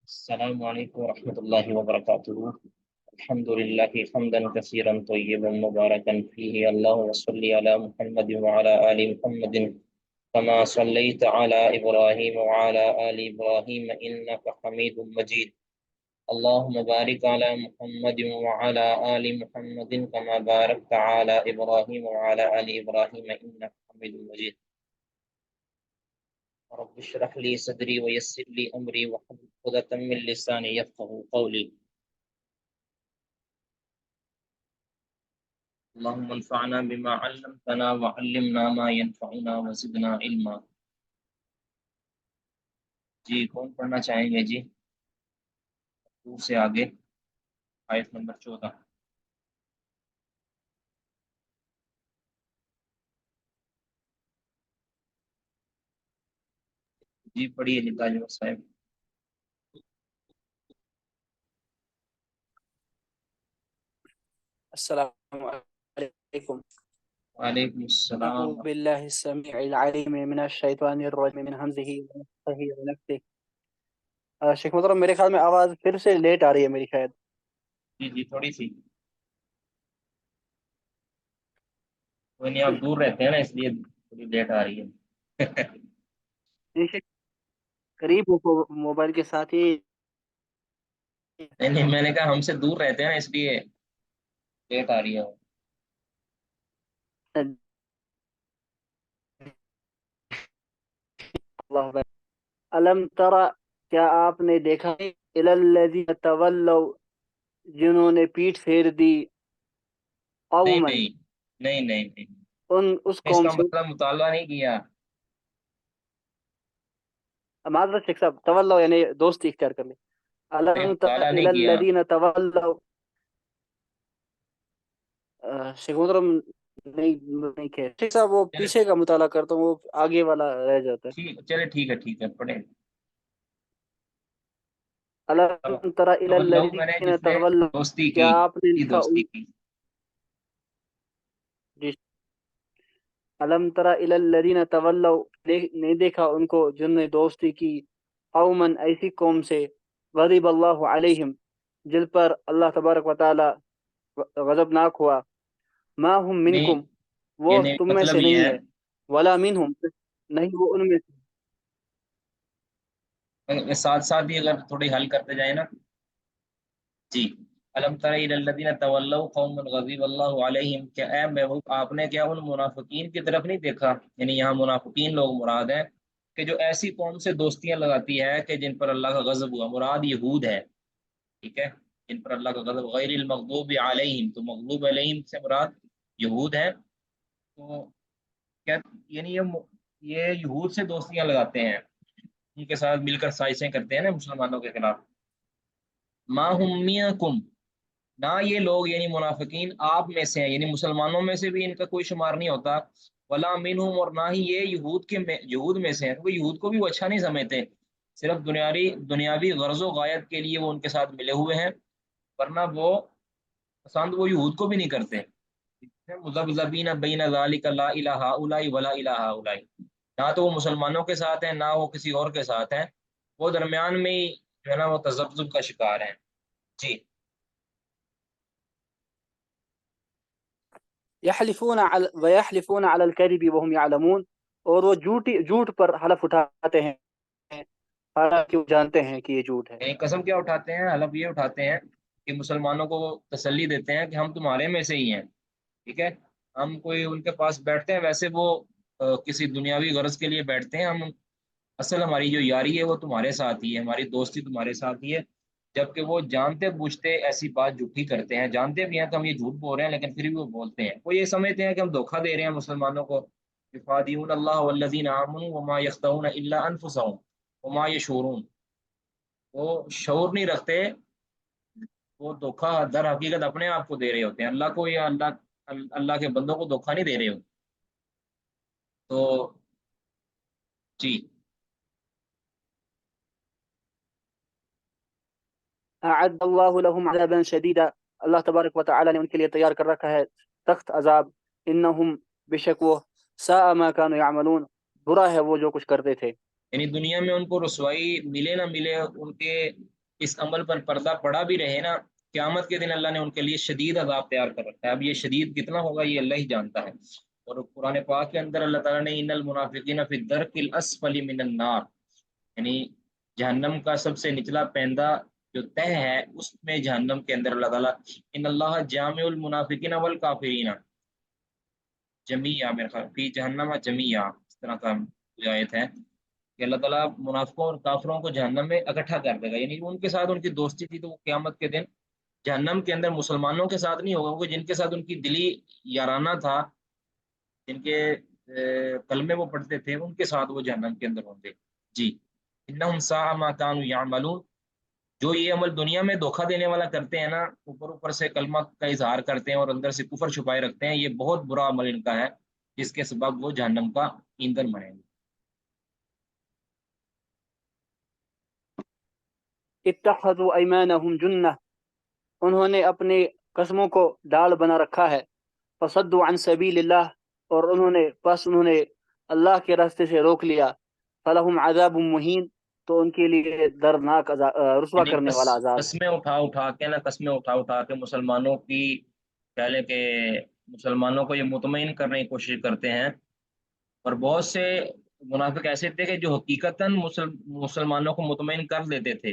السلام عليكم ورحمة الله وبركاته. الحمد لله حمدا كثيرا طيبا مباركا فيه. اللهم صل على محمد وعلى آل محمد كما صليت على إبراهيم وعلى آل إبراهيم إنك حميد مجيد. اللهم بارك على محمد وعلى آل محمد كما باركت على إبراهيم وعلى آل إبراهيم إنك حميد مجيد. رب اشرح لي صدري ويسر لي أمري واحلل عقدة من لساني يفقهوا قولي. اللهم انفعنا بما علمتنا وعلمنا ما ينفعنا وزدنا علما. جی کون پڑھنا چاہیں گے جی؟ دو سے آگے آیت نمبر 14. جی پڑھیے جی تاج صاحب. السلام علیکم. وعلیکم السلام. اعوذ باللہ السمیع العلیم من الشیطان الرجیم من حمزہ ونفخہ ونفثہ. شیخ محترم میرے خیال میں آواز پھر سے لیٹ آ رہی ہے میری شاید. جی جی تھوڑی سی کوئی نہیں، آپ دور رہتے ہیں نا اس لیے تھوڑی لیٹ آ رہی ہے. قریب ہو موبائل کے ساتھ ہی. نہیں نہیں، میں نے کہا ہم سے دور رہتے ہیں نا اس لیے لیٹ آ رہی ہے. علم ترى، کیا آپ نے دیکھا الی الذین تولوا، جنہوں نے پیٹھ پھیر دی، نہیں قوما، نہیں نہیں نہیں نہیں، اس اس قوم کا سے. مطلب مطالعہ نہیں کیا. معذرت شیخ صاحب، تولوا یعنی دوستی اختیار کر لی. نہیں، علم تر مطالعہ الی نہیں کیا. الذین تولوا. شیخ محترم نہیں کہ شیخ صاحب وہ چلے پیچھے کا مطالعہ کرتا ہوں، وہ آگے والا رہ جاتا ہے. چلے ٹھیک ہے پڑھیں. علم تر الی تولو میں نے الذین جس نے تولوا، دوستی کیا آپ نے کی دیکھا دوستی کی. جی. علم تر الی الذین تولوا، نہیں دیکھا ان کو جن نے دوستی کی، قوما ایسی قوم سے، غضب اللہ علیہم، جن پر اللہ تبارک و تعالی غضبناک ہوا، ما ہم نہیں منکم، وہ یعنی تم میں مطلب سے یہ نہیں ہے، ہے، ولا منہم، نہیں وہ ان میں سے. ساتھ ساتھ ہی اگر تھوڑی حل کرتے جائیں نا. جی. الم تر الی الذین تولوا قوم غضب اللہ علیہم، کہ اے محبوب آپ نے کیا ان منافقین کی طرف نہیں دیکھا، یعنی یہاں منافقین لوگ مراد ہیں کہ جو ایسی قوم سے دوستیاں لگاتی ہے کہ جن پر اللہ کا غضب ہوا. مراد یہود ہے، ٹھیک ہے، جن پر اللہ کا غضب. غیر المغضوب علیہم، تو مغضوب علیہم سے مراد یہود ہے. تو کیا یعنی یہ یہود سے دوستیاں لگاتے ہیں، ان کے ساتھ مل کر سازشیں کرتے ہیں نا مسلمانوں کے خلاف. ما ہم منکم، نہ یہ لوگ یعنی منافقین آپ میں سے ہیں، یعنی مسلمانوں میں سے بھی ان کا کوئی شمار نہیں ہوتا. ولا منہم، اور نہ ہی یہ یہود میں سے ہیں، کیونکہ یہود کو بھی وہ اچھا نہیں سمجھتے، صرف دنیاوی غرض و غایت کے لیے وہ ان کے ساتھ ملے ہوئے ہیں، ورنہ وہ پسند وہ یہود کو بھی نہیں کرتے. مذبذبین بین ذلک لا الہ ہؤلاء ولا الہ ہؤلاء، نہ تو وہ مسلمانوں کے ساتھ ہیں نہ وہ کسی اور کے ساتھ ہیں، وہ درمیان میں ہی جو ہے نا وہ تذبذب کا شکار ہیں. جی. ویحلفون علی الکذب وهم یعلمون، اور وہ جھوٹ پر حلف اٹھاتے ہیں حالانکہ وہ جانتے ہیں کہ یہ جھوٹ ہے. یعنی قسم کیا اٹھاتے ہیں؟ حلف یہ اٹھاتے ہیں کہ مسلمانوں کو وہ تسلی دیتے ہیں کہ ہم تمہارے میں سے ہی ہیں، ٹھیک ہے. ہم کوئی ان کے پاس بیٹھتے ہیں ویسے وہ کسی دنیاوی غرض کے لیے بیٹھتے ہیں، ہم اصل ہماری جو یاری ہے وہ تمہارے ساتھ ہی ہے، ہماری دوستی تمہارے ساتھ ہی ہے. جبکہ وہ جانتے بوجھتے ایسی بات جھوٹی کرتے ہیں، جانتے بھی ہیں کہ ہم یہ جھوٹ بول رہے ہیں لیکن پھر بھی وہ بولتے ہیں. وہ یہ سمجھتے ہیں کہ ہم دھوکہ دے رہے ہیں مسلمانوں کو. یخادعون اللہ والذین آمنوا وما یخدعون الا انفسهم وما یشعرون، وہ شعور نہیں رکھتے، وہ دھوکہ در حقیقت اپنے آپ کو دے رہے ہوتے ہیں، اللہ کو یا اللہ کے بندوں کو دھوکہ نہیں دے رہے ہوتے. تو جی. اعد اللہ لهم عذابا شدیدا، اللہ تبارک و تعالی نے ان کے لیے تیار کر رکھا ہے سخت عذاب. انہم، بے شک وہ، ساء ما كانوا يعملون، برا ہے وہ جو کچھ کرتے تھے. یعنی دنیا میں ان کو رسوائی ملے نہ ملے، ان کے اس عمل پر پردہ پڑا بھی رہے نا، قیامت کے دن اللہ نے ان کے لیے شدید عذاب تیار کر رکھا ہے۔ اب یہ شدید کتنا ہوگا یہ اللہ ہی جانتا ہے۔ اور قرآن پاک کے اندر اللہ تعالیٰ نے ان المنافقین فی الدرک الاسفل من النار، یعنی جہنم کا سب سے نچلا پیندہ جو تہ ہے اس میں جہنم کے اندر اللہ تعالیٰ ان اللہ جامع المنافقین والکافرین جمیعا، میرے خیال فی جہنم جمیعا، اس طرح کا کوئی آیت ہے کہ اللہ تعالیٰ منافقوں اور کافروں کو جہنم میں اکٹھا کر دے گا، یعنی ان کے ساتھ ان کی دوستی تھی تو وہ قیامت کے دن جہنم کے اندر مسلمانوں کے ساتھ نہیں ہوگا، کیونکہ جن کے ساتھ ان کی دلی یارانہ تھا، جن کے کلمے وہ پڑھتے تھے، ان کے ساتھ وہ جہنم کے اندر ہوں گے۔ جی، انہم ساء ما کانوا یعملون، جو یہ عمل دنیا میں دھوکہ دینے والا کرتے ہیں نا، اوپر اوپر سے کلمہ کا اظہار کرتے ہیں اور اندر سے کفر چھپائے رکھتے ہیں، یہ بہت برا عمل ان کا ہے جس کے سبب وہ جہنم کا ایندھن بنیں گے۔ اتخذوا ایمانہم جنہ، انہوں نے اپنے قسموں کو ڈال بنا رکھا ہے، فصدوا عن سبیل اللہ، اور انہوں نے اللہ کے راستے سے روک لیا، فلہم عذاب مہین، تو ان کے لیے دردناک رسوا یعنی کرنے والا عذاب۔ قسمیں اٹھا اٹھا کے نا، قسمیں اٹھا اٹھا کے مسلمانوں کی، کہہ لیں کہ مسلمانوں کو یہ مطمئن کرنے کی کوشش کرتے ہیں، اور بہت سے منافق ایسے تھے کہ جو حقیقتاً مسلمانوں کو مطمئن کر دیتے تھے،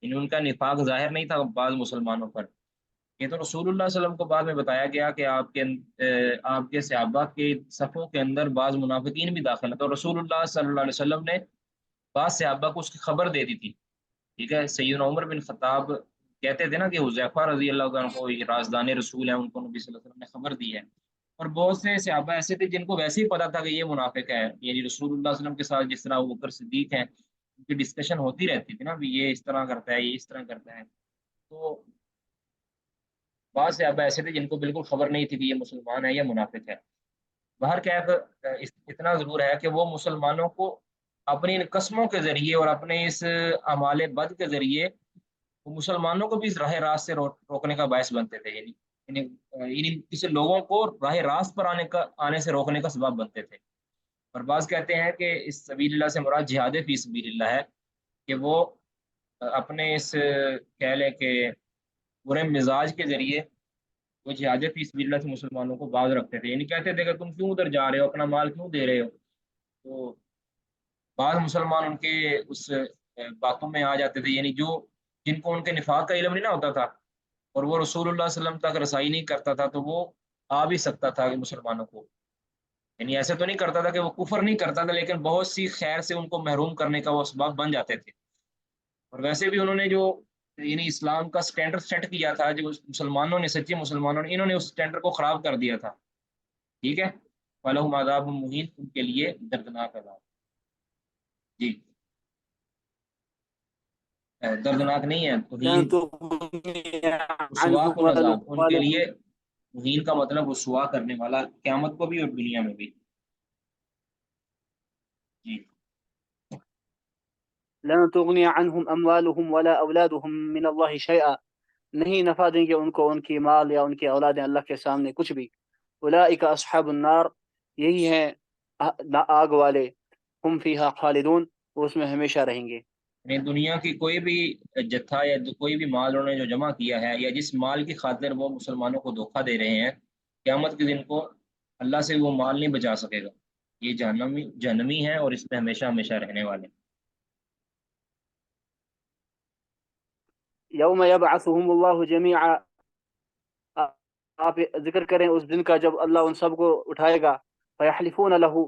یعنی ان کا نفاق ظاہر نہیں تھا بعض مسلمانوں پر۔ یہ تو رسول اللہ صلی اللہ علیہ وسلم کو بعد میں بتایا گیا کہ آپ کے صحابہ کے صفوں کے اندر بعض منافقین بھی داخل ہیں، تو رسول اللہ صلی اللہ علیہ وسلم نے بعض صحابہ کو اس کی خبر دے دی تھی، ٹھیک ہے۔ سیدنا عمر بن خطاب کہتے تھے نا کہ حذیفہ رضی اللہ عنہ کو رازدان رسول ہیں، ان کو نبی صلی اللہ علیہ وسلم نے خبر دی ہے، اور بہت سے صحابہ ایسے تھے جن کو ویسے ہی پتا تھا کہ یہ منافق ہے، یعنی رسول اللہ صلی اللہ علیہ وسلم کے ساتھ جس طرح ابوبکر صدیق ہیں، ان کی ڈسکشن ہوتی رہتی تھی نا، بھی یہ اس طرح کرتا ہے، یہ اس طرح کرتا ہے، تو بعض صحابہ ایسے تھے جن کو بالکل خبر نہیں تھی کہ یہ مسلمان ہے یا منافق ہے۔ باہر کیف اتنا ضرور ہے کہ وہ مسلمانوں کو اپنی ان قسموں کے ذریعے اور اپنے اس اعمال بد کے ذریعے وہ مسلمانوں کو بھی اس راہ راست سے روکنے کا باعث بنتے تھے، یعنی کسی لوگوں کو راہ راست پر آنے سے روکنے کا سبب بنتے تھے۔ اور بعض کہتے ہیں کہ اس سبیل اللہ سے مراد جہاد فی سبیل اللہ ہے، کہ وہ اپنے اس کہہ لیں کہ برے مزاج کے ذریعے وہ جہاد فی سبیل اللہ سے مسلمانوں کو باز رکھتے تھے، یعنی کہتے تھے کہ تم کیوں ادھر جا رہے ہو، اپنا مال کیوں دے رہے ہو، تو بعض مسلمان ان کے اس باتوں میں آ جاتے تھے، یعنی جن کو ان کے نفاق کا علم نہیں نہ ہوتا تھا اور وہ رسول اللہ صلی اللہ علیہ وسلم تک رسائی نہیں کرتا تھا، تو وہ آ بھی سکتا تھا کہ مسلمانوں کو، یعنی ایسے تو نہیں کرتا تھا کہ وہ کفر نہیں کرتا تھا، لیکن بہت سی خیر سے ان کو محروم کرنے کا وہ اسباب بن جاتے تھے۔ اور ویسے بھی انہوں نے جو یعنی اسلام کا سٹینڈرڈ سیٹ کیا تھا، جو مسلمانوں نے، سچے مسلمانوں نے، انہوں نے اس سٹینڈرڈ کو خراب کر دیا تھا، ٹھیک ہے۔ وَلَهُمْ عَذَابٌ مُّهِينٌ، ان کے لیے دردناک عذاب۔ جی، دردناک نہیں ہے توہین، لن تغني رسوا عنهم کن عذاب ان کے لیے، أموالهم مہین کا مطلب رسوا کرنے والا، قیامت کو بھی اور دنیا میں بھی۔ جی، لن تغني عنهم أموالهم ولا أولادهم من الله شيئا، نہیں نفع دیں گے ان کو ان کی مال یا ان کی اولادیں اللہ کے سامنے کچھ بھی۔ اولئک اصحاب النار، یہی ہیں آگ والے، ہم فیہا خالدون، وہ اس میں ہمیشہ رہیں گے۔ یعنی دنیا کی کوئی بھی جتھا یا کوئی بھی مال انہوں نے جو جمع کیا ہے، یا جس مال کی خاطر وہ مسلمانوں کو دھوکہ دے رہے ہیں، قیامت کے دن کو اللہ سے وہ مال نہیں بچا سکے گا، یہ جہنمی ہے اور اس میں ہمیشہ ہمیشہ رہنے والے۔ یوم یبعثهم اللہ جمیعا، آپ ذکر کریں اس دن کا جب اللہ ان سب کو اٹھائے گا، فیحلفون له،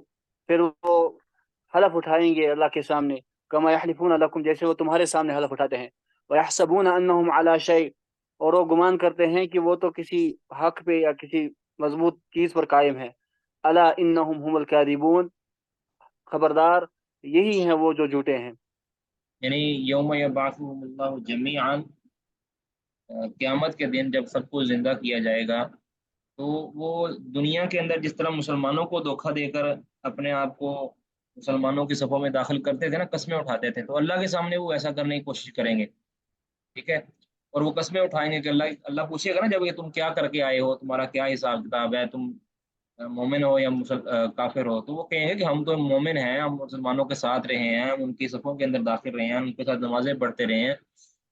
پھر وہ حلف اٹھائیں گے اللہ کے سامنے، کما یحلفون لکم، جیسے وہ تمہارے سامنے حلف اٹھاتے ہیں، ویحسبون انہم علی شیء، اور وہ گمان کرتے ہیں کہ وہ تو کسی حق پہ یا کسی مضبوط چیز پر قائم ہے، الا انہم هم الکاذبون، خبردار یہی ہیں وہ جو جھوٹے ہیں۔ یعنی یوم یبعثہم اللہ جمیعا، قیامت کے دن جب سب کو زندہ کیا جائے گا، تو وہ دنیا کے اندر جس طرح مسلمانوں کو دھوکہ دے کر اپنے آپ کو مسلمانوں کی صفوں میں داخل کرتے تھے نا، قسمیں اٹھاتے تھے، تو اللہ کے سامنے وہ ایسا کرنے کی کوشش کریں گے، ٹھیک ہے۔ اور وہ قسمیں اٹھائیں گے کہ اللہ پوچھے گا نا جب کہ تم کیا کر کے آئے ہو، تمہارا کیا حساب کتاب ہے، تم مومن ہو یا کافر ہو، تو وہ کہیں گے کہ ہم تو مومن ہیں، ہم مسلمانوں کے ساتھ رہے ہیں، ہم ان کی صفوں کے اندر داخل رہے ہیں، ان کے ساتھ نمازیں پڑھتے رہے ہیں،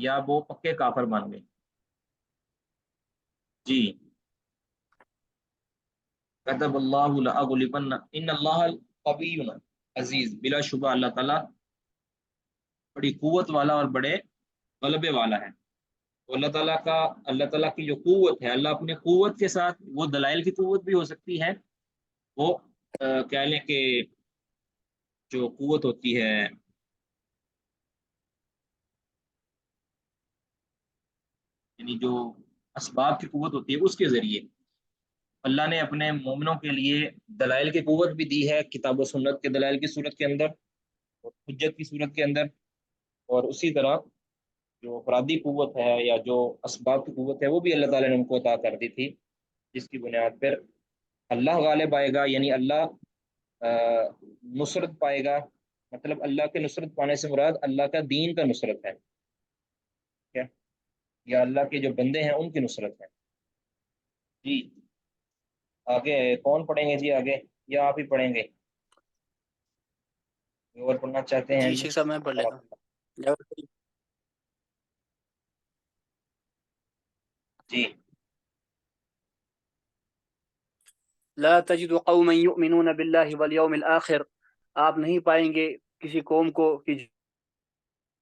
یا وہ پکے کافر بن گئے. جی کتب اللہ لأغلبن ان اللہ قوی عزیز، بلا شبہ اللہ تعالیٰ بڑی قوت والا اور بڑے غلبے والا ہے. تو اللہ تعالیٰ کی جو قوت ہے، اللہ اپنے قوت کے ساتھ، وہ دلائل کی قوت بھی ہو سکتی ہے، وہ کہہ لیں کہ جو قوت ہوتی ہے یعنی جو اسباب کی قوت ہوتی ہے اس کے ذریعے اللہ نے اپنے مومنوں کے لیے دلائل کی قوت بھی دی ہے، کتاب و سنت کے دلائل کی صورت کے اندر اور حجت کی صورت کے اندر. اور اسی طرح جو افرادی قوت ہے یا جو اسباب کی قوت ہے وہ بھی اللہ تعالیٰ نے ان کو عطا کر دی تھی، جس کی بنیاد پر اللہ غالب آئے گا. یعنی اللہ نصرت پائے گا. مطلب اللہ کے نصرت پانے سے مراد اللہ کا دین کا نصرت ہے کیا، یا اللہ کے جو بندے ہیں ان کی نصرت ہے. جی آگے کون پڑھیں گے؟ جی آگے یا آپ ہی پڑھیں گے؟ اور پڑھنا چاہتے ہیں؟ جی شیخ صاحب میں پڑھ لیتا ہوں. جی لا تجد قوما يؤمنون بالله واليوم الآخر، آپ نہیں پائیں گے کسی قوم کو کہ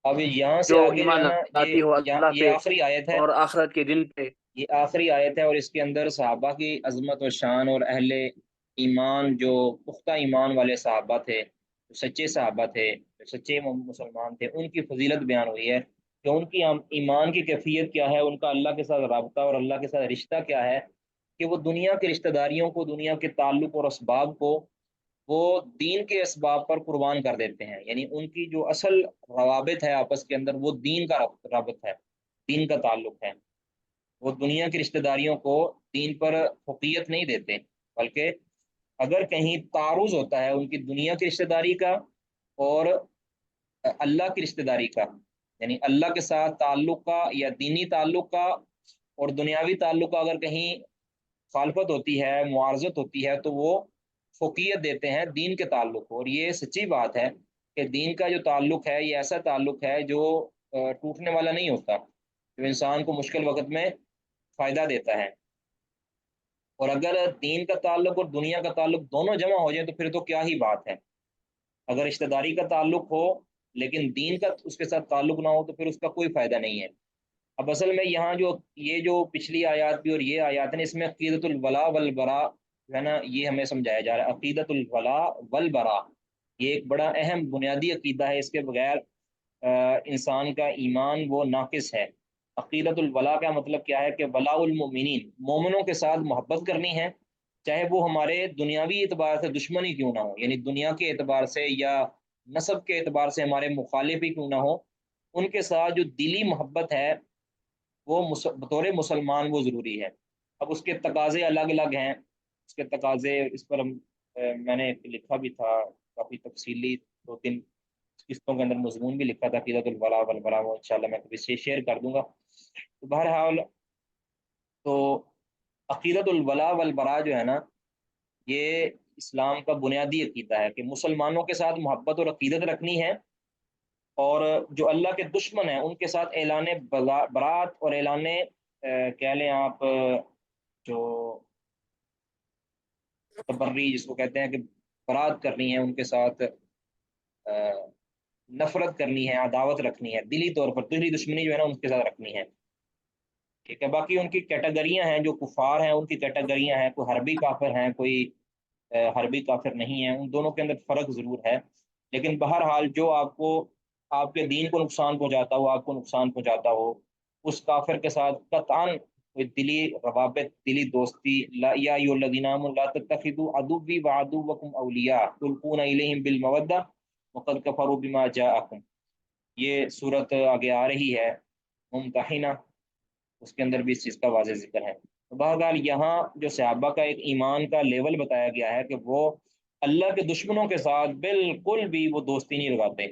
اب یہاں سے جو آگے جو ایمان ہے نا لاتی ہو اللہ یہ پہ آخری آیت ہے. اور آخرت کے دن پہ. یہ آخری آیت ہے اور اس کے اندر صحابہ کی عظمت و شان اور اہل ایمان، جو پختہ ایمان والے صحابہ تھے، جو سچے صحابہ تھے، جو سچے مسلمان تھے، ان کی فضیلت بیان ہوئی ہے کہ ان کی ایمان کی کیفیت کیا ہے، ان کا اللہ کے ساتھ رابطہ اور اللہ کے ساتھ رشتہ کیا ہے، کہ وہ دنیا کے رشتہ داریوں کو، دنیا کے تعلق اور اسباب کو وہ دین کے اسباب پر قربان کر دیتے ہیں. یعنی ان کی جو اصل روابط ہے آپس کے اندر وہ دین کا رابط ہے، دین کا تعلق ہے. وہ دنیا کی رشتہ داریوں کو دین پر فوقیت نہیں دیتے، بلکہ اگر کہیں تعارض ہوتا ہے ان کی دنیا کی رشتہ داری کا اور اللہ کی رشتہ داری کا، یعنی اللہ کے ساتھ تعلق کا یا دینی تعلق کا اور دنیاوی تعلق کا، اگر کہیں مخالفت ہوتی ہے، معارضت ہوتی ہے، تو وہ فوقیت دیتے ہیں دین کے تعلق کو. اور یہ سچی بات ہے کہ دین کا جو تعلق ہے یہ ایسا تعلق ہے جو ٹوٹنے والا نہیں ہوتا، جو انسان کو مشکل وقت میں فائدہ دیتا ہے. اور اگر دین کا تعلق اور دنیا کا تعلق دونوں جمع ہو جائیں تو پھر تو کیا ہی بات ہے. اگر رشتہ داری کا تعلق ہو لیکن دین کا اس کے ساتھ تعلق نہ ہو تو پھر اس کا کوئی فائدہ نہیں ہے. اب اصل میں یہاں جو پچھلی آیات بھی اور یہ آیات ہیں، اس میں عقیدۃ الولاء والبراء جو ہے نا یہ ہمیں سمجھایا جا رہا ہے. عقیدۃ الولاء والبراء یہ ایک بڑا اہم بنیادی عقیدہ ہے، اس کے بغیر انسان کا ایمان وہ ناقص ہے. عقیدۃ الولاء کا مطلب کیا ہے کہ ولاء المؤمنین، مومنوں کے ساتھ محبت کرنی ہے، چاہے وہ ہمارے دنیاوی اعتبار سے دشمن ہی کیوں نہ ہو، یعنی دنیا کے اعتبار سے یا نسب کے اعتبار سے ہمارے مخالف ہی کیوں نہ ہو، ان کے ساتھ جو دلی محبت ہے وہ بطور مسلمان وہ ضروری ہے. اب اس کے تقاضے الگ الگ ہیں، اس کے تقاضے اس پر میں نے لکھا بھی تھا کافی تفصیلی، 2-3 قسطوں کے اندر مضمون بھی لکھا تھا عقیدۃ الولاء والبراء، وہ انشاءاللہ میں کبھی سے شیئر کر دوں گا. تو بہرحال تو عقیدۃ الولاء والبراء جو ہے نا یہ اسلام کا بنیادی عقیدہ ہے کہ مسلمانوں کے ساتھ محبت اور عقیدت رکھنی ہے، اور جو اللہ کے دشمن ہیں ان کے ساتھ اعلان برات اور اعلان کہہ لیں آپ جو تبری جس کو کہتے ہیں کہ برات کرنی ہے، ان کے ساتھ نفرت کرنی ہے، عداوت رکھنی ہے، دلی طور پر دلی دشمنی جو ہے نا ان کے ساتھ رکھنی ہے. ٹھیک ہے، باقی ان کی کیٹیگریاں ہیں، جو کفار ہیں ان کی کیٹیگریاں ہیں، کوئی حربی کافر ہیں، کوئی حربی کافر نہیں ہے، ان دونوں کے اندر فرق ضرور ہے. لیکن بہرحال جو آپ کو آپ کے دین کو نقصان پہنچاتا ہو، آپ کو نقصان پہنچاتا ہو، اس کافر کے ساتھ قطعاً کوئی دلی روابط، دلی دوستی. یا ایھا الذین آمنوا لا تتخذوا عدوی وعدوکم اولیاء تلقون الیہم بالمودہ وقد کفروا بما جاءکم. یہ صورت آگے آ رہی ہے ممتحنہ، اس کے اندر بھی اس چیز کا واضح ذکر ہے. تو بہرحال یہاں جو صحابہ کا ایک ایمان کا لیول بتایا گیا ہے کہ وہ اللہ کے دشمنوں کے ساتھ بالکل بھی وہ دوستی نہیں لگاتے،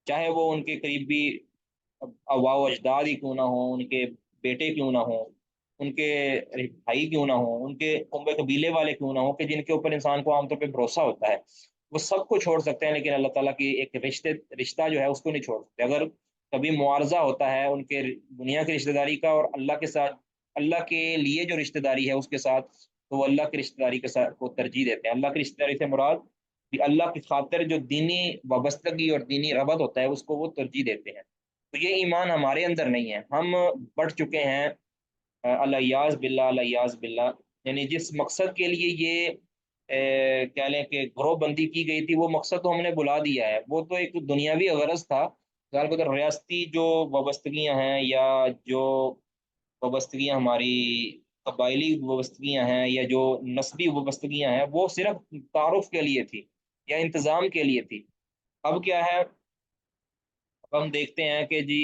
چاہے وہ ان کے قریبی آباء و اجداد ہی کیوں نہ ہوں، ان کے بیٹے کیوں نہ ہوں، ان کے بھائی کیوں نہ ہوں، ان کے کنبے قبیلے والے کیوں نہ ہوں، کہ جن کے اوپر انسان کو عام طور پہ بھروسہ ہوتا ہے، وہ سب کو چھوڑ سکتے ہیں لیکن اللہ تعالیٰ کی ایک رشتہ جو ہے اس کو نہیں چھوڑ سکتے. اگر کبھی معارضہ ہوتا ہے ان کے دنیا کی رشتہ داری کا اور اللہ کے ساتھ، اللہ کے لیے جو رشتہ داری ہے اس کے ساتھ، تو وہ اللہ کی رشتہ داری کے ساتھ کو ترجیح دیتے ہیں۔ اللہ کی رشتہ داری سے مراد کہ اللہ کی خاطر جو دینی وابستگی اور دینی ربط ہوتا ہے اس کو وہ ترجیح دیتے ہیں۔ تو یہ ایمان ہمارے اندر نہیں ہے، ہم بڑھ چکے ہیں الیاذ باللہ، الیاذ باللہ، یعنی جس مقصد کے لیے یہ کہہ لیں کہ گروہ بندی کی گئی تھی وہ مقصد تو ہم نے بلا دیا ہے، وہ تو ایک دنیاوی غرض تھا۔ مثال کے طور ریاستی جو وابستگیاں ہیں یا جو وابستگیاں ہماری قبائلی وابستگیاں ہیں یا جو نسبی وابستگیاں ہیں وہ صرف تعارف کے لیے تھی یا انتظام کے لیے تھی۔ اب کیا ہے، اب ہم دیکھتے ہیں کہ جی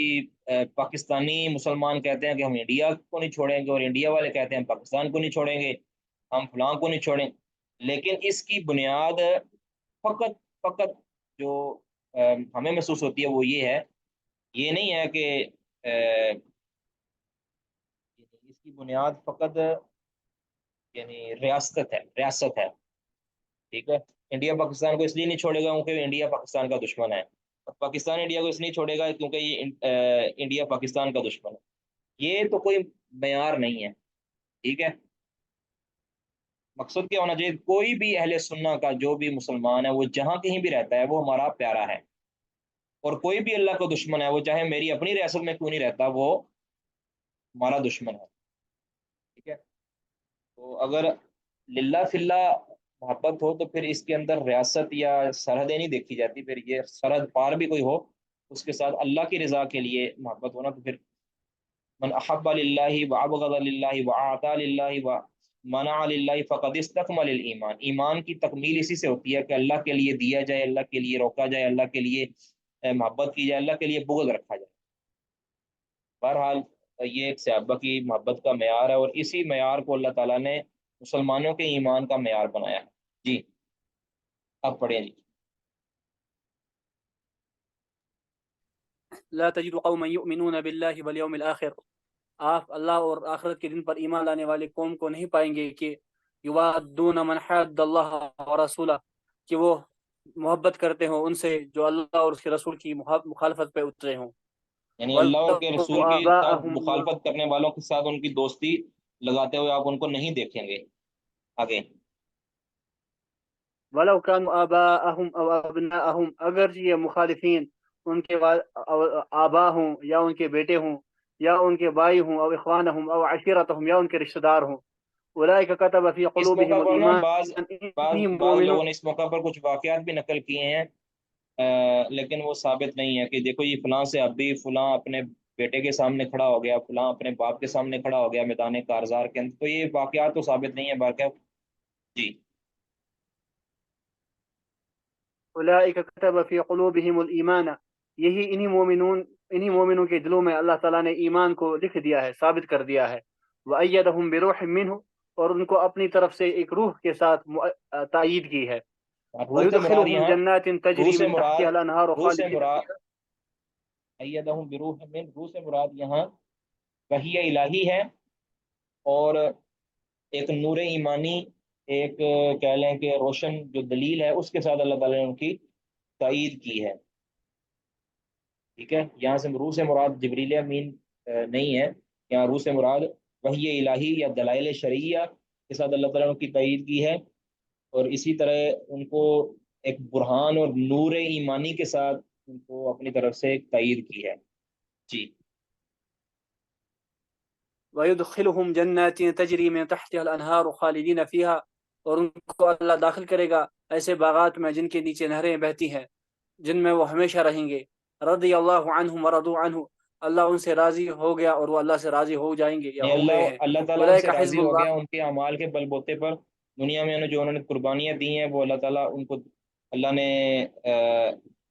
پاکستانی مسلمان کہتے ہیں کہ ہم انڈیا کو نہیں چھوڑیں گے، اور انڈیا والے کہتے ہیں ہم پاکستان کو نہیں چھوڑیں گے، ہم فلاں کو نہیں چھوڑیں۔ لیکن اس کی بنیاد فقط فقط جو ہمیں محسوس ہوتی ہے وہ یہ ہے، یہ نہیں ہے کہ اس کی بنیاد فقط یعنی ریاست ہے، ٹھیک ہے۔ انڈیا پاکستان کو اس لیے نہیں چھوڑے گا کیونکہ انڈیا پاکستان کا دشمن ہے، اور پاکستان انڈیا کو اس لیے چھوڑے گا کیونکہ یہ انڈیا پاکستان کا دشمن ہے۔ یہ تو کوئی معیار نہیں ہے، ٹھیک ہے۔ مقصد کیا ہونا چاہیے، کوئی بھی اہل سنہ کا جو بھی مسلمان ہے وہ جہاں کہیں بھی رہتا ہے وہ ہمارا پیارا ہے، اور کوئی بھی اللہ کا دشمن ہے وہ چاہے میری اپنی ریاست میں کیوں نہیں رہتا وہ ہمارا دشمن ہے، ٹھیک ہے۔ تو اگر للہ فی اللہ محبت ہو تو پھر اس کے اندر ریاست یا سرحدیں نہیں دیکھی جاتی، پھر یہ سرحد پار بھی کوئی ہو اس کے ساتھ اللہ کی رضا کے لیے محبت ہونا، تو پھر من احب للہ وابغض للہ واعطى للہ ومنع للہ فقد استکمل الایمان، ایمان کی تکمیل اسی سے ہوتی ہے کہ اللہ کے لیے دیا جائے، اللہ کے لیے روکا جائے، اللہ کے لیے محبت کی جائے، اللہ کے لیے بغض رکھا جائے۔ بہرحال یہ ایک صحابہ کی محبت کا معیار ہے، اور اسی معیار کو اللہ تعالیٰ نے مسلمانوں کے ایمان کا معیار بنایا ہے۔ جی اب پڑھیں جی۔ لا تجد قوما يؤمنون بالله واليوم الآخر، آپ اللہ اور آخرت کے دن پر ایمان لانے والے قوم کو نہیں پائیں گے کہ یوادون من حاد اللہ ورسولہ، کہ وہ محبت کرتے ہوں ان سے جو اللہ اور اس کے رسول کی مخالفت پہ اترے ہوں۔ یعنی اللہ اور کے وَلَوْ رسول کے ساتھ آبَاءَهُمْ مخالفت کرنے والوں کے ساتھ ان کی دوستی لگاتے ہوئے آپ ان کو نہیں دیکھیں گے۔ آگے وَلَوْ كَانُوا آبَاءَهُمْ أَوْ أَبْنَاءَهُمْ، اگر یہ مخالفین ان کے آبا ہوں یا ان کے بیٹے ہوں یا ان کے بھائی ہوں، او اخوانہم او عشیرتہم یا ان کے رشتہ دار ہوں، اولئک کتب فی اس موقع قلوبہم پر نا الایمان، انہی بعض مومنوں، لوگوں نے اس موقع پر کچھ واقعات بھی نقل کیے ہیں، لیکن وہ ثابت نہیں ہے کہ دیکھو یہ فلاں سے ابھی فلاں اپنے بیٹے کے سامنے کھڑا ہو گیا، فلاں اپنے باپ کے سامنے کھڑا ہو گیا میدان کارزار کے اندر، تو یہ واقعات تو ثابت نہیں ہے باقی۔ جی اولئک کتب فی قلوبہم الایمان، یہی انہی مومنوں کے دلوں میں اللہ تعالیٰ نے ایمان کو لکھ دیا ہے، ثابت کر دیا ہے۔ وَأَيَّدَهُم بِرُوحٍ مِّنْهُ، اور ان کو اپنی طرف سے ایک روح کے ساتھ تائید کی ہے۔ روح سے مراد وَيُدْخِلُهُم یہاں، جَنَّاتٍ روح تَجْرِي سے مِن مراد تَحْتِهَا الْأَنْهَارُ روح سے خَالِدِينَ مراد فِيهَا۔ ایدہم بروح من، روح سے مراد یہاں وحی الہی ہے، اور ایک نور ایمانی، ایک کہہ لیں کہ روشن جو دلیل ہے اس کے ساتھ اللہ تعالیٰ نے ان کی تائید کی ہے، ٹھیک ہے۔ یہاں سے روح سے مراد جبریل امین نہیں ہے، یہاں روح سے مراد وحی الہی یا دلائل شرعیہ کے ساتھ اللہ تعالیٰ نے ان کی تائید کی ہے، اور اسی طرح ان کو ایک برہان اور نور ایمانی کے ساتھ ان کو اپنی طرف سے ایک تائید کی ہے۔ جی وَيُدْخِلُهُم جَنَّاتٍ تَجْرِي مِن تَحْتِهَا الْأَنْهَارُ خَالِدِينَ فِيهَا، اور ان کو اللہ داخل کرے گا ایسے باغات میں جن کے نیچے نہریں بہتی ہیں، جن میں وہ ہمیشہ رہیں گے۔ رضی اللہ عنہم ورضوا عنہ، اللہ ان سے راضی ہو گیا اور وہ اللہ سے راضی ہو جائیں گے یا یعنی ہو گئے ہیں۔ اللہ تعالیٰ ان سے اولئک راضی حزب ہو گیا اللہ، ان کے اعمال کے بل بوتے پر، دنیا میں جو انہوں نے قربانیاں دی ہیں وہ اللہ تعالیٰ ان کو، اللہ نے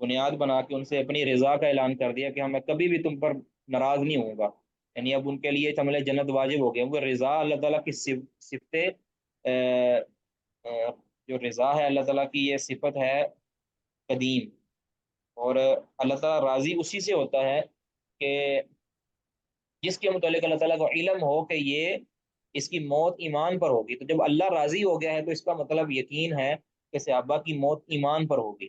بنیاد بنا کے ان سے اپنی رضا کا اعلان کر دیا کہ میں کبھی بھی تم پر ناراض نہیں ہوں گا، یعنی اب ان کے لیے عمل جنت واجب ہو گیا، وہ رضا اللہ تعالیٰ کی صفت جو رضا ہے اللہ تعالیٰ کی یہ صفت ہے قدیم، اور اللہ تعالیٰ راضی اسی سے ہوتا ہے کہ جس کے متعلق اللہ تعالیٰ کو علم ہو کہ یہ اس کی موت ایمان پر ہوگی۔ تو جب اللہ راضی ہو گیا ہے تو اس کا مطلب یقین ہے کہ صحابہ کی موت ایمان پر ہوگی۔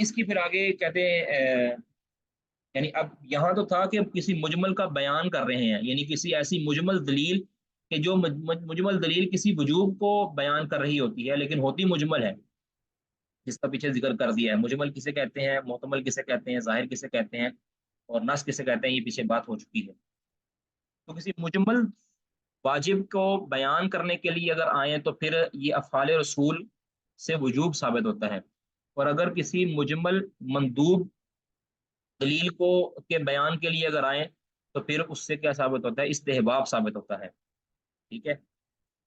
اس کی پھر آگے کہتے ہیں یعنی اب یہاں تو تھا کہ اب کسی مجمل کا بیان کر رہے ہیں، یعنی کسی ایسی مجمل دلیل کہ جو مجمل دلیل کسی وجوب کو بیان کر رہی ہوتی ہے لیکن ہوتی مجمل ہے، جس کا پیچھے ذکر کر دیا ہے۔ مجمل کسے کہتے ہیں، محتمل کسے کہتے ہیں، ظاہر کسے کہتے ہیں، اور نص کسے کہتے ہیں، یہ پیچھے بات ہو چکی ہے۔ تو کسی مجمل واجب کو بیان کرنے کے لیے اگر آئیں تو پھر یہ افعال رسول سے وجوب ثابت ہوتا ہے، اور اگر کسی مجمل مندوب دلیل کو کے بیان کے لیے اگر آئیں تو پھر اس سے کیا ثابت ہوتا ہے، استحباب ثابت ہوتا ہے۔ ٹھیک ہے،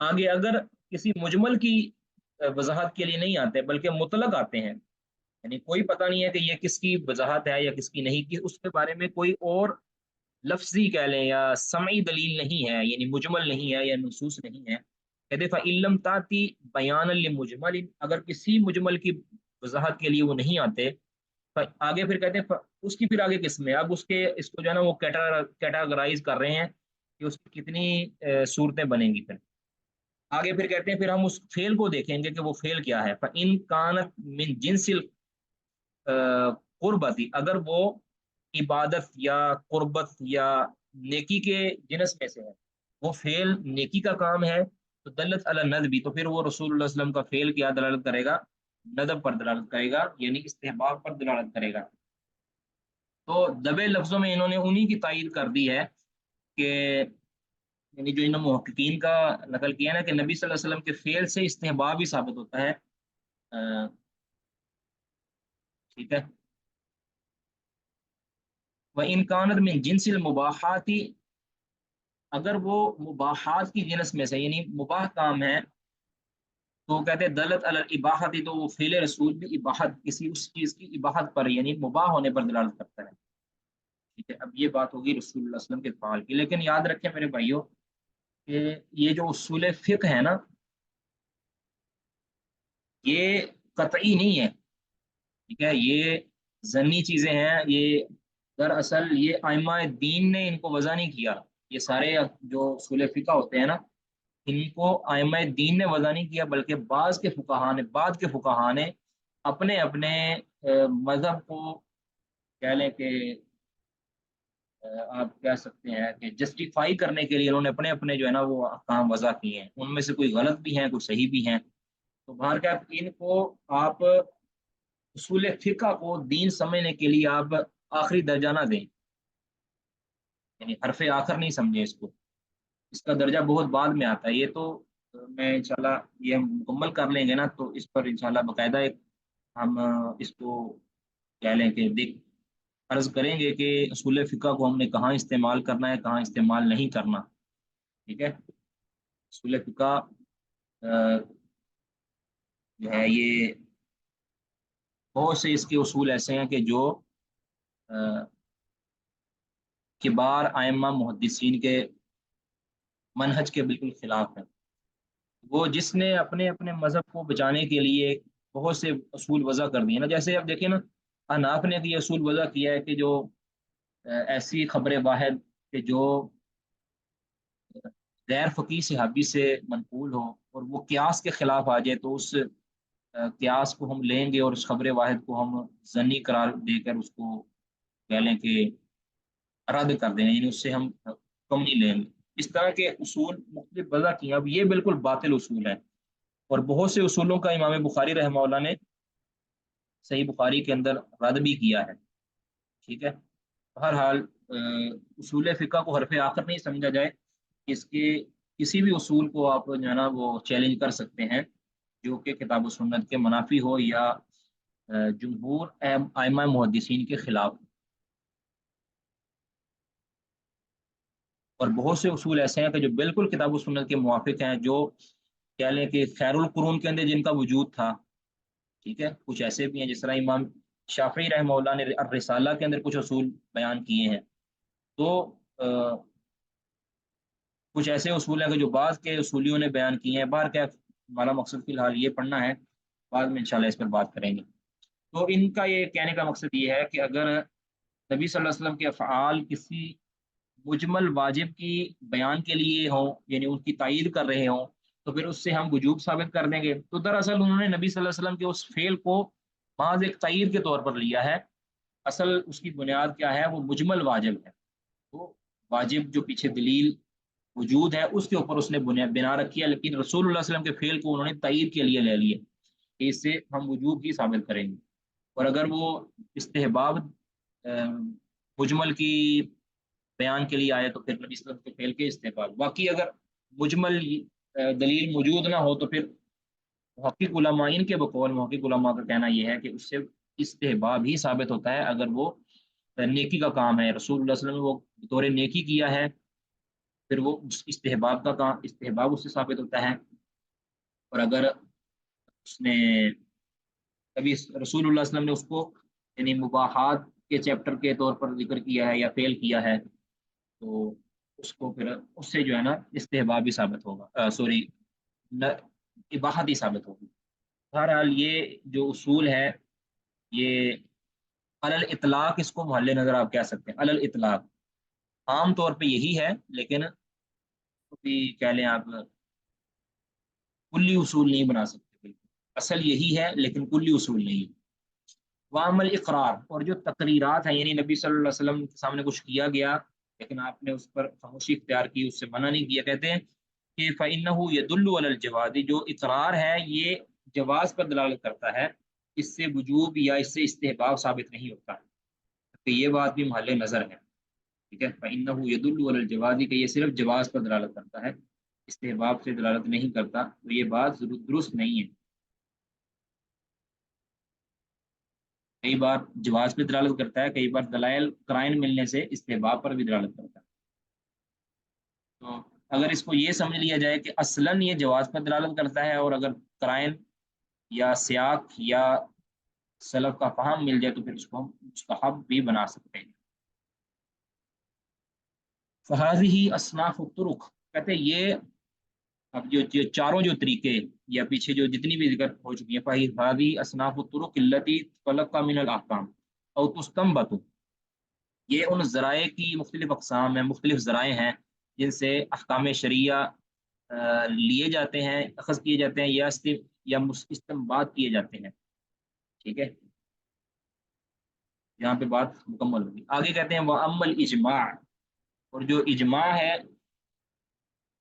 آگے اگر کسی مجمل کی وضاحت کے لیے نہیں آتے بلکہ مطلق آتے ہیں، یعنی کوئی پتہ نہیں ہے کہ یہ کس کی وضاحت ہے یا کس کی نہیں، کہ اس کے بارے میں کوئی اور لفظی کہہ لیں یا سمعی دلیل نہیں ہے، یعنی مجمل نہیں ہے یا نصوص نہیں ہے، کہتے فَإِن تَأْتِ بَيَانًا لِمُجْمَلٍ، اگر کسی مجمل کی وضاحت کے لیے وہ نہیں آتے، آگے پھر کہتے ہیں اس کی پھر آگے قسمیں، اب اس کو جو ہے نا وہ کیٹاگرائز کر رہے ہیں کہ اس کی کتنی صورتیں بنیں گی۔ پھر آگے پھر کہتے ہیں پھر ہم اس فعل کو دیکھیں گے کہ وہ فعل کیا ہے۔ فَإِن كَانَتْ مِن جِنسِ القربتی، اگر وہ عبادت یا قربت یا نیکی کے جنس میں سے ہے، وہ فعل نیکی کا کام ہے، تو دلت علی الندب، تو پھر وہ رسول اللہ صلی اللہ علیہ وسلم کا فعل کیا دلالت کرے گا، ندب پر دلالت کرے گا، یعنی استحباب پر دلالت کرے گا۔ تو دبے لفظوں میں انہوں نے انہی کی تائید کر دی ہے کہ یعنی جو انہوں نے محققین کا نقل کیا نا کہ نبی صلی اللہ علیہ وسلم کے فعل سے استحباب ہی ثابت ہوتا ہے۔ ٹھیک ہے، وَإِن كَانَتْ مِن جِنسِ الْمُبَاحَاتِ، اگر وہ مباحات کی جنس میں سے یعنی مباح کام ہے، تو کہتے ہیں دلت علی الاباحۃ، تو وہ فعل رسول بھی اباحت، کسی اس چیز کی اباحت پر یعنی مباح ہونے پر دلالت کرتا ہے۔ ٹھیک ہے، اب یہ بات ہوگی رسول اللہ صلی اللہ علیہ وسلم کے فعال کی، لیکن یاد رکھیں میرے بھائیوں کہ یہ جو اصول فقہ ہے نا، یہ قطعی نہیں ہے۔ ٹھیک ہے، یہ ظنی چیزیں ہیں، یہ دراصل یہ ائمہ دین نے ان کو وضع نہیں کیا، یہ سارے جو اصول فقہ ہوتے ہیں نا، ان کو ائمہ دین نے وضع نہیں کیا، بلکہ بعض کے فقہاء نے، بعد کے فقہاء نے اپنے اپنے مذہب کو کہہ لیں کہ آپ کہہ سکتے ہیں کہ جسٹیفائی کرنے کے لیے انہوں نے اپنے اپنے جو ہے نا وہ احکام وضع کیے ہیں، ان میں سے کوئی غلط بھی ہیں، کوئی صحیح بھی ہیں۔ تو باہر کا ان کو آپ اصول فقہ کو دین سمجھنے کے لیے آپ آخری درجہ نہ دیں، یعنی حرف آخر نہیں سمجھیں اس کو، اس کا درجہ بہت بعد میں آتا ہے۔ یہ تو میں انشاءاللہ یہ ہم مکمل کر لیں گے نا، تو اس پر انشاءاللہ باقاعدہ ایک ہم اس کو کہہ لیں کہ دیکھ عرض کریں گے کہ اصول فقہ کو ہم نے کہاں استعمال کرنا ہے، کہاں استعمال نہیں کرنا۔ ٹھیک ہے، اصول فقہ جو ہے یہ بہت سے اس کے اصول ایسے ہیں کہ جو کبار ائمہ محدثین کے منہج کے بالکل خلاف ہیں۔ وہ جس نے اپنے اپنے مذہب کو بچانے کے لیے بہت سے اصول وضع کر دیے نا، جیسے اب دیکھیں نا حناف نے یہ اصول وضع کیا ہے کہ جو ایسی خبر واحد کہ جو غیر فقیہ صحابی سے منقول ہو اور وہ قیاس کے خلاف آ جائے، تو اس قیاس کو ہم لیں گے اور اس خبر واحد کو ہم ظنی قرار دے کر اس کو کہہ لیں کہ رد کر دیں، یعنی اس سے ہم کم نہیں لیں گے۔ اس طرح کے اصول مختلف وضع کیے ہیں، اب یہ بالکل باطل اصول ہیں، اور بہت سے اصولوں کا امام بخاری رحمہ اللہ نے صحیح بخاری کے اندر رد بھی کیا ہے۔ ٹھیک ہے، بہرحال اصول فقہ کو حرف آخر نہیں سمجھا جائے، اس کے کسی بھی اصول کو آپ جو ہے نا وہ چیلنج کر سکتے ہیں جو کہ کتاب و سنت کے منافی ہو یا جمہور ائمہ محدثین کے خلاف۔ اور بہت سے اصول ایسے ہیں کہ جو بالکل کتاب و سنت کے موافق ہیں، جو کہہ لیں کہ خیر القرون کے اندر جن کا وجود تھا۔ ٹھیک ہے، کچھ ایسے بھی ہیں جس طرح امام شافعی رحمہ اللہ نے الرسالہ کے اندر کچھ اصول بیان کیے ہیں۔ تو کچھ ایسے اصول ہیں کہ جو بعض کے اصولیوں نے بیان کیے ہیں۔ باہر کا ہمارا مقصد فی الحال یہ پڑھنا ہے، بعد میں انشاءاللہ اس پر بات کریں گے۔ تو ان کا یہ کہنے کا مقصد یہ ہے کہ اگر نبی صلی اللہ علیہ وسلم کے افعال کسی مجمل واجب کی بیان کے لیے ہوں، یعنی ان کی تائید کر رہے ہوں، تو پھر اس سے ہم وجوب ثابت کر دیں گے۔ تو دراصل انہوں نے نبی صلی اللہ علیہ وسلم کے اس فعل کو محض ایک تعیر کے طور پر لیا ہے، اصل اس کی بنیاد کیا ہے؟ وہ مجمل واجب ہے، وہ واجب جو پیچھے دلیل وجود ہے اس کے اوپر اس نے بنا رکھی ہے، لیکن رسول اللہ علیہ وسلم کے فعل کو انہوں نے تعیر کے لیے لے لیے کہ اس سے ہم وجوب ہی ثابت کریں گے۔ اور اگر وہ استحباب مجمل کی بیان کے لیے آئے تو پھر نبی صلی اللہ علیہ وسلم کے فعل کے استحباب، باقی اگر مجمل دلیل موجود نہ ہو تو پھر محقق علماء ان کے بقول محقق علماء کا کہنا یہ ہے کہ اس سے استحباب ہی ثابت ہوتا ہے اگر وہ نیکی کا کام ہے، رسول اللہ صلی اللہ علیہ وسلم نے وہ بطور نیکی کیا ہے، پھر وہ استحباب کا کام، استحباب اس سے ثابت ہوتا ہے۔ اور اگر اس نے کبھی رسول اللہ صلی اللہ علیہ وسلم نے اس کو یعنی مباحات کے چیپٹر کے طور پر ذکر کیا ہے یا فیل کیا ہے تو اس کو پھر اس سے جو ہے نا استحباب ہی ثابت ہوگا، سوری اباحت ہی ثابت ہوگی۔ بہرحال یہ جو اصول ہے یہ علل اطلاق اس کو محل نظر آپ کہہ سکتے ہیں، علل اطلاق عام طور پہ یہی ہے، لیکن بھی کہہ لیں آپ کلی اصول نہیں بنا سکتے، بالکل اصل یہی ہے لیکن کلی اصول نہیں۔ وعمل اقرار، اور جو تقریرات ہیں یعنی نبی صلی اللہ علیہ وسلم کے سامنے کچھ کیا گیا لیکن آپ نے اس پر خاموشی اختیار کی، اس سے منع نہیں کیا، کہتے ہیں کہ فَإِنَّهُ يَدُلُّ عَلَى الْجَوَازِ، جو اقرار ہے یہ جواز پر دلالت کرتا ہے، اس سے وجوب یا اس سے استحباب ثابت نہیں ہوتا، تو یہ بات بھی محل نظر ہے، ٹھیک ہے۔ فَإِنَّهُ يَدُلُّ عَلَى الْجَوَازِ کہ یہ صرف جواز پر دلالت کرتا ہے، استحباب سے دلالت نہیں کرتا، تو یہ بات درست نہیں ہے۔ کئی بار جواز پہ دلالت کرتا ہے، کئی بار دلائل قرائن ملنے سے استحباب پر بھی دلالت کرتا ہے۔ تو اگر اس کو یہ سمجھ لیا جائے کہ اصلاً یہ جواز پر دلالت کرتا ہے، اور اگر قرائن یا سیاق یا سلف کا فہم مل جائے تو پھر اس کو ہم مستحب بھی بنا سکتے ہیں۔ فَهَذِهِ أَصْنَافُ الطُّرُقِ، کہتے ہیں یہ اب جو چاروں جو طریقے یا پیچھے جو جتنی بھی ذکر ہو چکی ہیں، فَهَذِهِ أَصْنَافُ الطُّرُقِ الَّتِي تُلَقَّى مِنَ الْأَحْكَامِ أَوْ تُسْتَنبَطُ، یہ ان ذرائع کی مختلف اقسام ہیں، مختلف ذرائع ہیں جن سے احکام شرعیہ لیے جاتے ہیں، اخذ کیے جاتے ہیں یا استنباط کیے جاتے ہیں، ٹھیک ہے۔ یہاں پہ بات مکمل ہوگی، آگے کہتے ہیں وَأَمَّا الْإِجْمَاعُ، اور جو اجماع ہے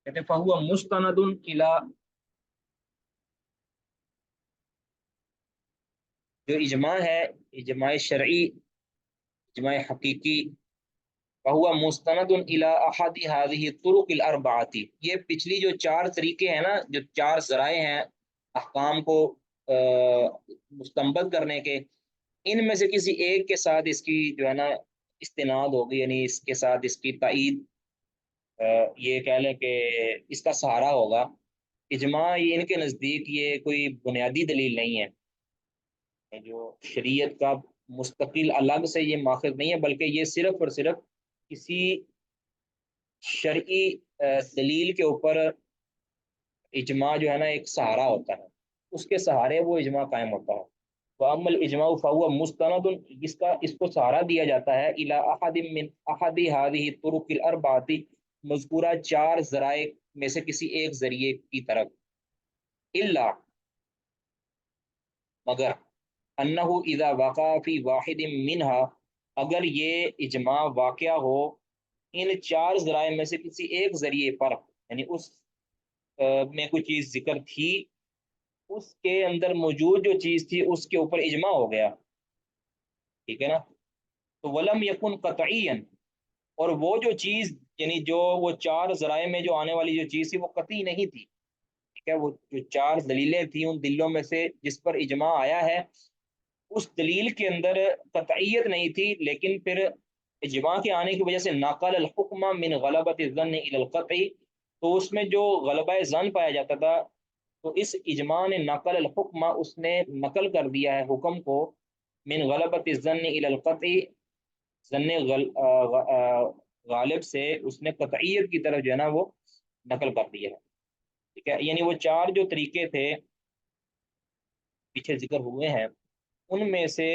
کہتے ہیں فَهُوَ مُسْتَنَدٌ إِلَىٰ، جو اجماع ہے، اجماع شرعی، اجماع حقیقی، فَهُوَ مُسْتَنَدٌ إِلَىٰ أَحَدِ هَٰذِهِ الطُّرُقِ الْأَرْبَعَةِ، یہ پچھلی جو چار طریقے ہیں نا، جو چار ذرائع ہیں احکام کو مستنبط کرنے کے، ان میں سے کسی ایک کے ساتھ اس کی جو ہے نا استناد ہوگی، یعنی اس کے ساتھ اس کی تائید، یہ کہہ لیں کہ اس کا سہارا ہوگا۔ اجماع ان کے نزدیک یہ کوئی بنیادی دلیل نہیں ہے، جو شریعت کا مستقل الگ سے یہ ماخذ نہیں ہے، بلکہ یہ صرف اور صرف کسی شرعی دلیل کے اوپر اجماع جو ہے نا ایک سہارا ہوتا ہے، اس کے سہارے وہ اجماع قائم ہوتا ہے۔ وَأَمَّا الْإِجْمَاعُ فَهُوَ مُسْتَنَدٌ، اس کو سہارا دیا جاتا ہے إِلَىٰ أَحَدٍ مِّنْ أَحَدِ هَٰذِهِ الطُّرُقِ الْأَرْبَعَةِ، مذکورہ چار ذرائع میں سے کسی ایک ذریعے کی طرف، إِلَّا مگر، أَنَّهُ إِذَا وَقَعَ فِي وَاحِدٍ مِّنْهَا، اگر یہ اجماع واقع ہو ان چار ذرائع میں سے کسی ایک ذریعے پر، یعنی اس میں کوئی چیز ذکر تھی، اس کے اندر موجود جو چیز تھی اس کے اوپر اجماع ہو گیا، ٹھیک ہے نا، تو ولم یکن قطعیا، اور وہ جو چیز یعنی جو وہ چار ذرائع میں جو آنے والی جو چیز تھی وہ قطعی نہیں تھی، ٹھیک ہے، وہ جو چار دلیلیں تھیں ان دلوں میں سے جس پر اجماع آیا ہے اس دلیل کے اندر قطعیت نہیں تھی، لیکن پھر اجماع کے آنے کی وجہ سے نقل الحکم من غلبۃ الظن الى القطع، تو اس میں جو غلبہ ظن پایا جاتا تھا تو اس اجماع نے نقل الحکم، اس نے نقل کر دیا ہے حکم کو، من غلبۃ الظن الى القطع، غالب سے اس نے قطعیت کی طرف جو ہے نا وہ نقل کر دیا ہے، ٹھیک ہے۔ یعنی وہ چار جو طریقے تھے پیچھے ذکر ہوئے ہیں ان میں سے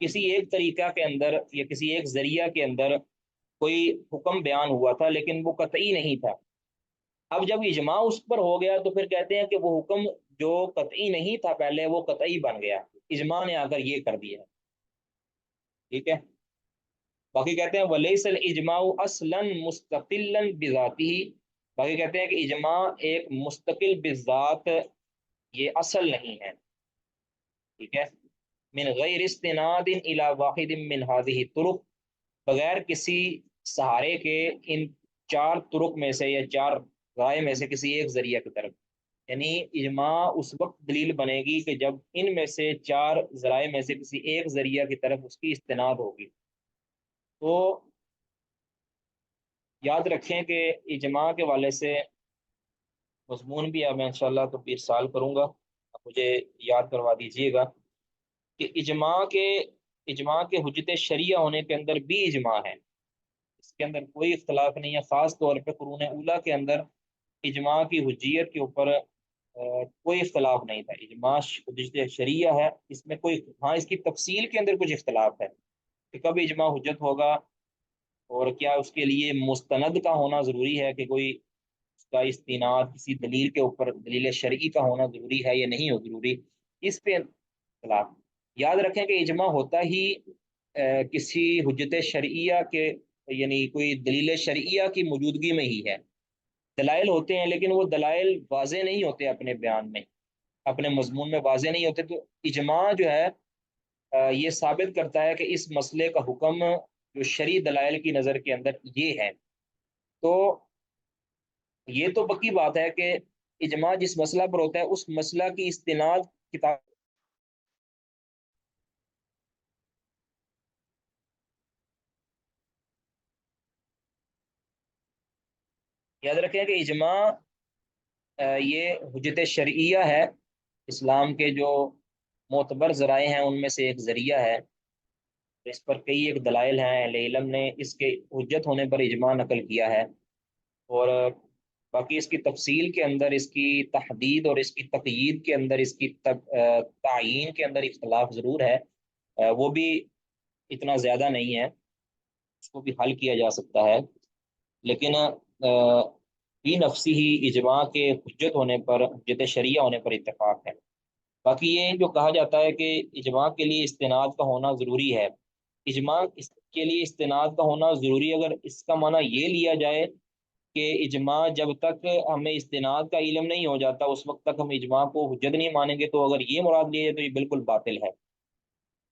کسی ایک طریقہ کے اندر یا کسی ایک ذریعہ کے اندر کوئی حکم بیان ہوا تھا لیکن وہ قطعی نہیں تھا، اب جب اجماع اس پر ہو گیا تو پھر کہتے ہیں کہ وہ حکم جو قطعی نہیں تھا پہلے وہ قطعی بن گیا، اجماع نے آ کر یہ کر دیا، ٹھیک ہے۔ باقی کہتے ہیں ولیس الاجماع اصلا مستقلا بذاتہ، باقی کہتے ہیں کہ اجماع ایک مستقل بذات یہ اصل نہیں ہے، ٹھیک ہے۔ من غیر استناد الی واحد من هذه الطرق، بغیر کسی سہارے کے ان چار طرق میں سے یا چار رائے میں سے کسی ایک ذریعہ کی طرف، یعنی اجماع اس وقت دلیل بنے گی کہ جب ان میں سے چار ذرائع میں سے کسی ایک ذریعہ کی طرف اس کی استناد ہوگی۔ تو یاد رکھیں کہ اجماع کے والے سے مضمون بھی اب میں انشاءاللہ تو پھر سال کروں گا، مجھے یاد کروا دیجیے گا کہ اجماع کے حجت شریعہ ہونے کے اندر بھی اجماع ہے، اس کے اندر کوئی اختلاف نہیں ہے۔ خاص طور پہ قرون اولیٰ کے اندر اجماع کی حجیت کے اوپر کوئی اختلاف نہیں تھا، اجماع حجت شریعہ ہے، اس میں کوئی، ہاں اس کی تفصیل کے اندر کچھ اختلاف ہے کہ کب اجماع حجت ہوگا، اور کیا اس کے لیے مستند کا ہونا ضروری ہے کہ کوئی اس کا استناد کسی دلیل کے اوپر دلیل شرعی کا ہونا ضروری ہے یا نہیں ہو ضروری، اس پہ اختلاف۔ یاد رکھیں کہ اجماع ہوتا ہی کسی حجت شرعیہ کے، یعنی کوئی دلیل شرعیہ کی موجودگی میں ہی ہے۔ دلائل ہوتے ہیں لیکن وہ دلائل واضح نہیں ہوتے اپنے بیان میں، اپنے مضمون میں واضح نہیں ہوتے، تو اجماع جو ہے یہ ثابت کرتا ہے کہ اس مسئلے کا حکم جو شرعی دلائل کی نظر کے اندر یہ ہے۔ تو یہ تو پکی بات ہے کہ اجماع جس مسئلہ پر ہوتا ہے اس مسئلہ کی استناد کتاب، یاد رکھیں کہ اجماع یہ حجت شرعیہ ہے، اسلام کے جو معتبر ذرائع ہیں ان میں سے ایک ذریعہ ہے، اس پر کئی ایک دلائل ہیں، اہل علم نے اس کے حجت ہونے پر اجماع نقل کیا ہے، اور باقی اس کی تفصیل کے اندر، اس کی تحدید اور اس کی تقیید کے اندر، اس کی تعیین کے اندر اختلاف ضرور ہے، وہ بھی اتنا زیادہ نہیں ہے، اس کو بھی حل کیا جا سکتا ہے، لیکن فی نفسی ہی اجماع کے حجت ہونے پر، حجت شریعہ ہونے پر اتفاق ہے۔ باقی یہ جو کہا جاتا ہے کہ اجماع کے لیے استناد کا ہونا ضروری ہے، اجماع کے لیے استناد کا ہونا ضروری، اگر اس کا معنی یہ لیا جائے کہ اجماع جب تک ہمیں استناد کا علم نہیں ہو جاتا اس وقت تک ہم اجماع کو حجت نہیں مانیں گے، تو اگر یہ مراد لیا جائے تو یہ بالکل باطل ہے،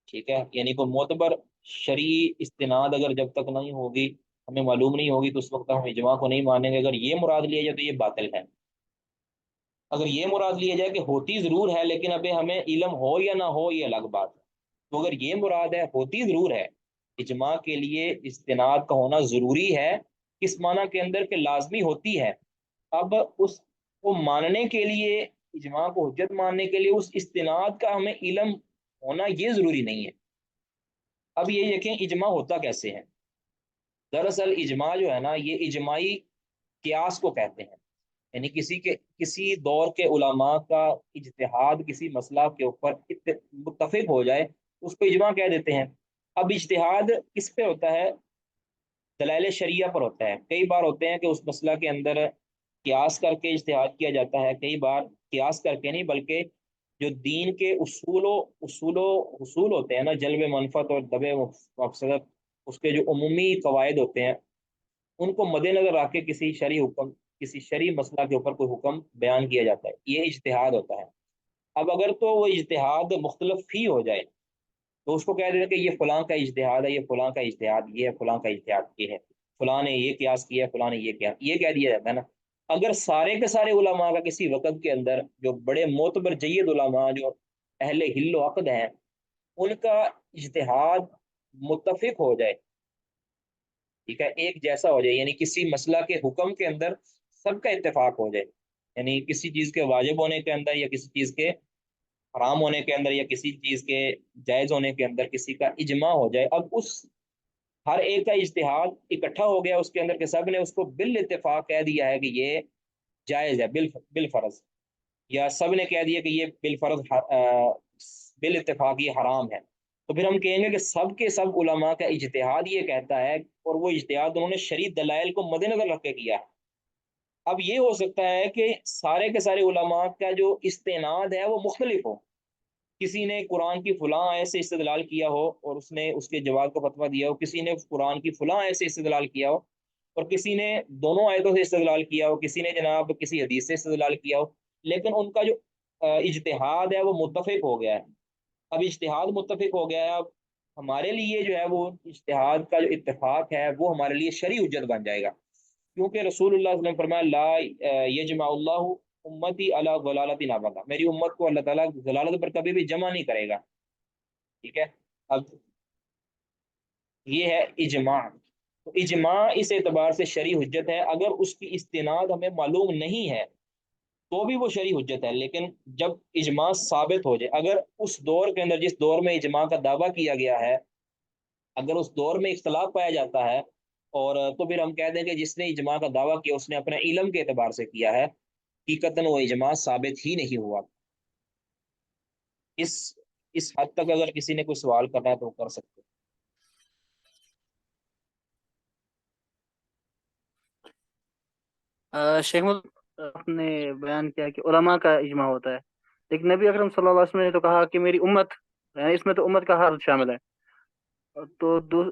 ٹھیک ہے۔ یعنی کوئی معتبر شرعی استناد اگر جب تک نہیں ہوگی، ہمیں معلوم نہیں ہوگی، تو اس وقت ہم اجماع کو نہیں مانیں گے، اگر یہ مراد لیا جائے تو یہ باطل ہے۔ اگر یہ مراد لیا جائے کہ ہوتی ضرور ہے لیکن ابھی ہمیں علم ہو یا نہ ہو یہ الگ بات ہے، تو اگر یہ مراد ہے ہوتی ضرور ہے، اجماع کے لیے استناد کا ہونا ضروری ہے، کس معنی کے اندر کہ لازمی ہوتی ہے، اب اس کو ماننے کے لیے، اجماع کو حجت ماننے کے لیے اس استناد کا ہمیں علم ہونا یہ ضروری نہیں ہے۔ اب یہ دیکھیں اجماع ہوتا کیسے ہے، دراصل اجماع جو ہے نا یہ اجماعی قیاس کو کہتے ہیں، یعنی کسی دور کے علماء کا اجتہاد کسی مسئلہ کے اوپر متفق ہو جائے اس کو اجماع کہہ دیتے ہیں۔ اب اجتہاد کس پہ ہوتا ہے؟ دلائل شریعہ پر ہوتا ہے، کئی بار ہوتے ہیں کہ اس مسئلہ کے اندر قیاس کر کے اجتہاد کیا جاتا ہے، کئی بار قیاس کر کے نہیں بلکہ جو دین کے اصول ہوتے ہیں نا، جلب منفعت اور دب مفسدت، اس کے جو عمومی قواعد ہوتے ہیں ان کو مد نظر رکھ کے کسی شرعی مسئلہ کے اوپر کوئی حکم بیان کیا جاتا ہے، یہ اجتہاد ہوتا ہے۔ اب اگر تو وہ اجتہاد مختلف ہی ہو جائے تو اس کو کہہ دیتے ہیں کہ یہ فلاں کا اجتہاد ہے، یہ فلاں کا اجتہاد یہ ہے، فلاں کا اجتہاد یہ ہے، فلاں نے یہ قیاس کیا ہے، فلاں نے یہ کیا، یہ کہہ دیا جاتا ہے نا۔ اگر سارے کے سارے علماء کا کسی وقت کے اندر جو بڑے معتبر جید علماء جو اہل حل و عقد ہیں ان کا اجتہاد متفق ہو جائے، ٹھیک ہے، ایک جیسا ہو جائے، یعنی کسی مسئلہ کے حکم کے اندر سب کا اتفاق ہو جائے، یعنی کسی چیز کے واجب ہونے کے اندر یا کسی چیز کے حرام ہونے کے اندر یا کسی چیز کے جائز ہونے کے اندر کسی کا اجماع ہو جائے، اب اس ہر ایک کا اجتہاد اکٹھا ہو گیا اس کے اندر کہ سب نے اس کو بالاتفاق کہہ دیا ہے کہ یہ جائز ہے بالفرض، یا سب نے کہہ دیا کہ یہ بالفرض بالاتفاق یہ حرام ہے، تو پھر ہم کہیں گے کہ سب کے سب علماء کا اجتہاد یہ کہتا ہے، اور وہ اجتہاد انہوں نے شرعی دلائل کو مد نظر رکھ کے کیا ہے۔ اب یہ ہو سکتا ہے کہ سارے کے سارے علماء کا جو استناد ہے وہ مختلف ہو، کسی نے قرآن کی فلاں آیت سے استدلال کیا ہو اور اس نے اس کے جواب کا فتویٰ دیا ہو، کسی نے قرآن کی فلاں آیت سے استدلال کیا ہو اور کسی نے دونوں آیتوں سے استدلال کیا ہو، کسی نے جناب کسی حدیث سے استدلال کیا ہو، لیکن ان کا جو اجتہاد ہے وہ متفق ہو گیا ہے۔ اب اجتہاد متفق ہو گیا ہے، اب ہمارے لیے جو ہے وہ اجتہاد کا جو اتفاق ہے وہ ہمارے لیے شرعی حجت بن جائے گا، کیونکہ رسول اللہ صلی اللہ علیہ وسلم نے فرمایا لا یجمع اللہ امتی علی ضلالت ابدا، میری امت کو اللہ تعالیٰ ضلالت پر کبھی بھی جمع نہیں کرے گا، ٹھیک ہے۔ اب یہ ہے اجماع، تو اجماع اس اعتبار سے شرعی حجت ہے، اگر اس کی استناد ہمیں معلوم نہیں ہے تو بھی وہ شرعی حجت ہے، لیکن جب اجماع ثابت ہو جائے، اگر اس دور کے اندر جس دور میں اجماع کا دعویٰ کیا گیا ہے اگر اس دور میں اختلاف پایا جاتا ہے اور تو پھر ہم کہہ دیں کہ جس نے اجماع کا دعویٰ کیا اس نے اپنے علم کے اعتبار سے کیا ہے، حقیقتاً وہ اجماع ثابت ہی نہیں ہوا۔ اس اس حد تک اگر کسی نے کوئی سوال کرنا ہے تو وہ کر سکتے ہیں۔ شیخ آپ نے بیان کیا کہ علماء کا اجماع ہوتا ہے، لیکن نبی اکرم صلی اللہ علیہ وسلم نے تو کہا کہ میری امت، یعنی اس میں تو امت کا ہر شامل ہے، تو